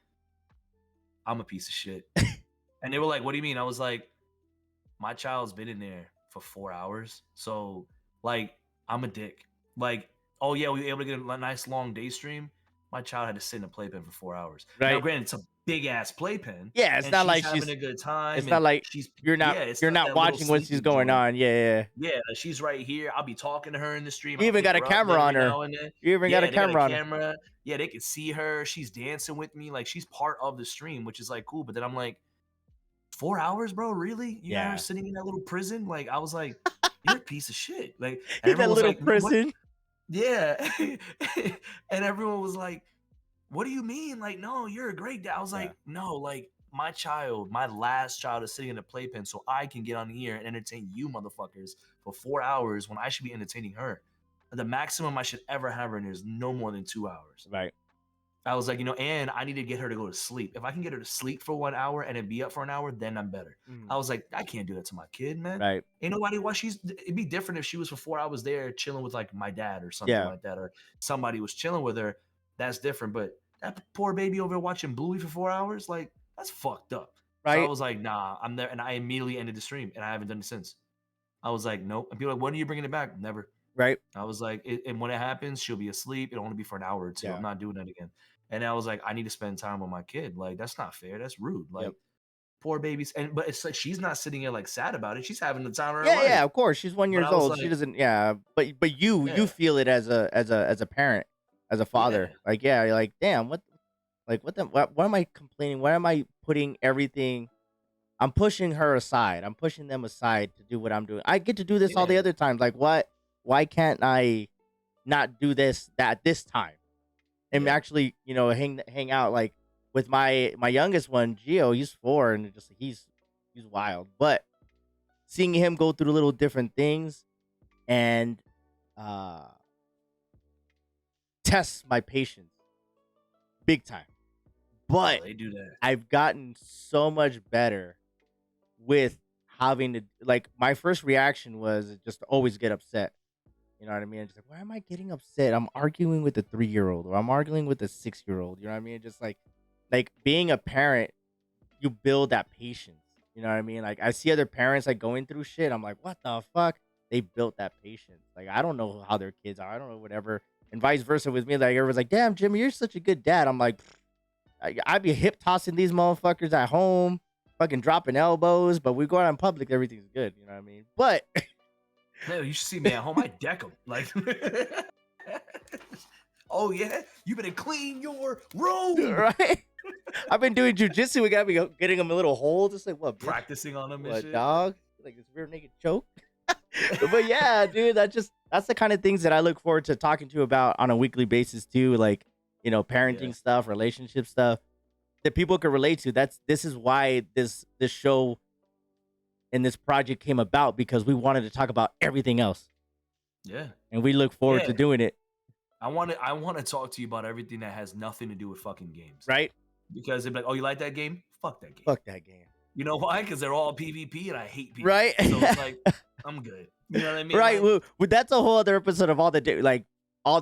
I'm a piece of shit. And they were like, what do you mean? I was like, my child's been in there for 4 hours. So like, I'm a dick. Like, oh yeah, we were able to get a nice long day stream. My child had to sit in a playpen for 4 hours. Right. Now, granted, it's a big ass playpen. Yeah, it's not like she's having a good time. It's not like you're not watching when she's going on. Yeah. She's right here. I'll be talking to her in the stream. You even got a camera on her. You even got a camera on her. Yeah, they can see her. She's dancing with me. Like she's part of the stream, which is like cool. But then I'm like, 4 hours, bro? Really? You got her sitting in that little prison? Like I was like, you're a piece of shit. Like in that little prison. Yeah. And everyone was like, "What do you mean? Like, no, you're a great dad." I was Yeah. like, "No, like my child, my last child is sitting in a playpen so I can get on here and entertain you motherfuckers for 4 hours when I should be entertaining her. The maximum I should ever have her in is no more than 2 hours." Right. I was like, and I need to get her to go to sleep. If I can get her to sleep for 1 hour and then be up for an hour, then I'm better. Mhm. I was like, I can't do that to my kid, man. Right. Ain't nobody why it'd be different if she was for 4 hours there chilling with like my dad or something Yeah. like that, or somebody was chilling with her. That's different. But that poor baby over there watching Bluey for 4 hours, like that's fucked up. So I Right. was like, nah, I'm there. And I immediately ended the stream and I haven't done it since. I was like, nope. And people are like, when are you bringing it back? Never. Right. I was like, and when it happens, she'll be asleep. It'll only be for an hour or two. I'm Yeah. not doing that again. And I was like, I need to spend time with my kid. Like, that's not fair. That's rude. Yep. Like, poor babies. And but it's like she's not sitting here like sad about it. She's having the time of her Yeah, yeah, life. of course. She's one But years I was old. She like, doesn't. Yeah, but you yeah, feel it as a parent, as a yeah, father. Like, yeah, you're like, damn, what am I complaining? What am I putting everything? I'm pushing her aside. I'm pushing them aside to do what I'm doing. I get to do this all the yeah, other times. Like, what? Why can't I not do this time? And yeah, actually, hang out like with my youngest one, Gio. He's 4, and he's wild. But seeing him go through little different things and uh test my patience big time. oh, But they do that. I've gotten so much better with having to, like, my first reaction was just to always get upset. You know what I mean? Just like, why am I getting upset? I'm arguing with a 3-year-old or I'm arguing with a 6-year-old. You know what I mean? Just like being a parent, you build that patience. You know what I mean? Like, I see other parents like going through shit. I'm like, what the fuck? They built that patience. Like, I don't know how their kids are. I don't know whatever. And vice versa with me. Like, everyone's like, damn, Jimmy, you're such a good dad. I'm like, I'd be hip tossing these motherfuckers at home, fucking dropping elbows, but we go out in public, everything's good. You know what I mean? But No, you should see me at home. I deck them. Like, oh yeah, you better clean your room. right, I've been doing jujitsu. We got me getting them a little hole, just like what, bitch? Practicing on them and What, shit. dog? Like this rear naked choke. But yeah, dude, that's the kind of things that I look forward to talking to you about on a weekly basis too. Like, parenting Yeah. stuff, relationship stuff that people can relate to. This is why this show and this project came about, because we wanted to talk about everything else, Yeah. and we look forward to Yeah. doing it. I want to talk to you about everything that has nothing to do with fucking games. Right? Because they're like, oh, you like that game? Fuck that game. Fuck that game. You know why? Because they're all PvP and I hate PvP. Right? So it's like, I'm good. You know what I mean? Right. Like, Well, that's a whole other episode of all the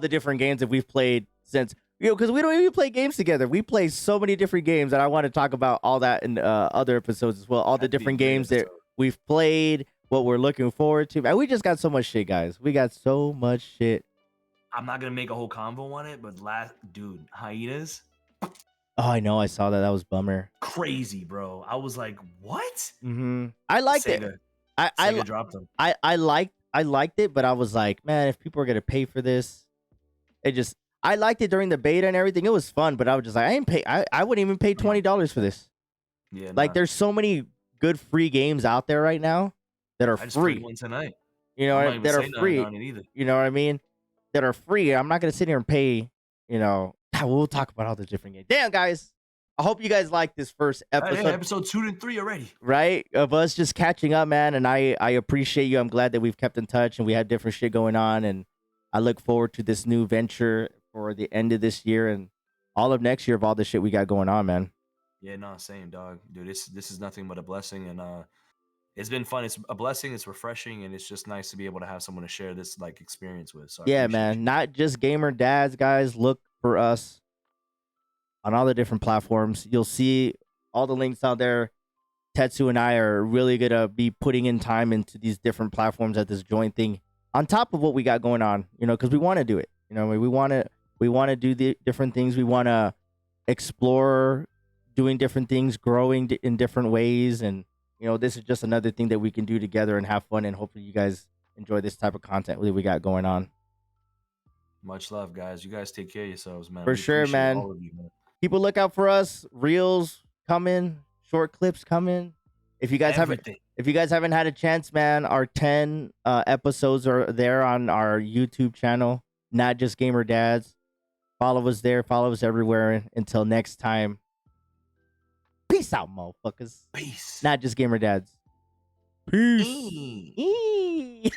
different games that we've played since, because we don't even play games together. We play so many different games, and I want to talk about all that in other episodes as well. All the that'd be a different great games that episode. we've played, what we're looking forward to. Man, we just got so much shit, guys. We got so much shit. I'm not gonna make a whole convo on it, but dude, hyenas, Oh, I know. I saw that. That was bummer. crazy, bro. I was like, what? Mm-hmm. I liked it. Sega, I Sega dropped them. I liked it, but I was like, man, if people are gonna pay for this, I liked it during the beta and everything. It was fun, but I was just like, I wouldn't even pay $20 for this. Yeah, Like, nah. there's so many good free games out there right now that are I just played free. one tonight. You know, I'm not even that are saying nothing free. on it either. You know what I mean? That are free. I'm not gonna sit here and pay. We'll talk about all the different games. Damn, guys. I hope you guys like this first episode. Yeah, episode 2 and 3 already. Right, of us just catching up, man. And I appreciate you. I'm glad that we've kept in touch and we had different shit going on, and I look forward to this new venture for the end of this year and all of next year of all the shit we got going on, man. Yeah, no, same, dog. Dude, this is nothing but a blessing, and it's been fun. It's a blessing. It's refreshing, and it's just nice to be able to have someone to share this like experience with. So I Yeah, appreciate man. you. Not just gamer dads, guys. Look for us on all the different platforms. You'll see all the links out there. Tetsu and I are really gonna be putting in time into these different platforms at this joint thing, on top of what we got going on. Because we want to do it. We want to do the different things. We want to explore doing different things, growing in different ways, and this is just another thing that we can do together and have fun. And hopefully, you guys enjoy this type of content that we got going on. Much love, guys. You guys take care of yourselves, man. For We sure, appreciate man. all of you, man. People look out for us. Reels coming, short clips coming. If you guys Everything. haven't had a chance, man, our 10 episodes are there on our YouTube channel. Not Just Gamer Dads. Follow us there. Follow us everywhere. Until next time. Peace out, motherfuckers. Peace. Not Just Gamer Dads. Peace.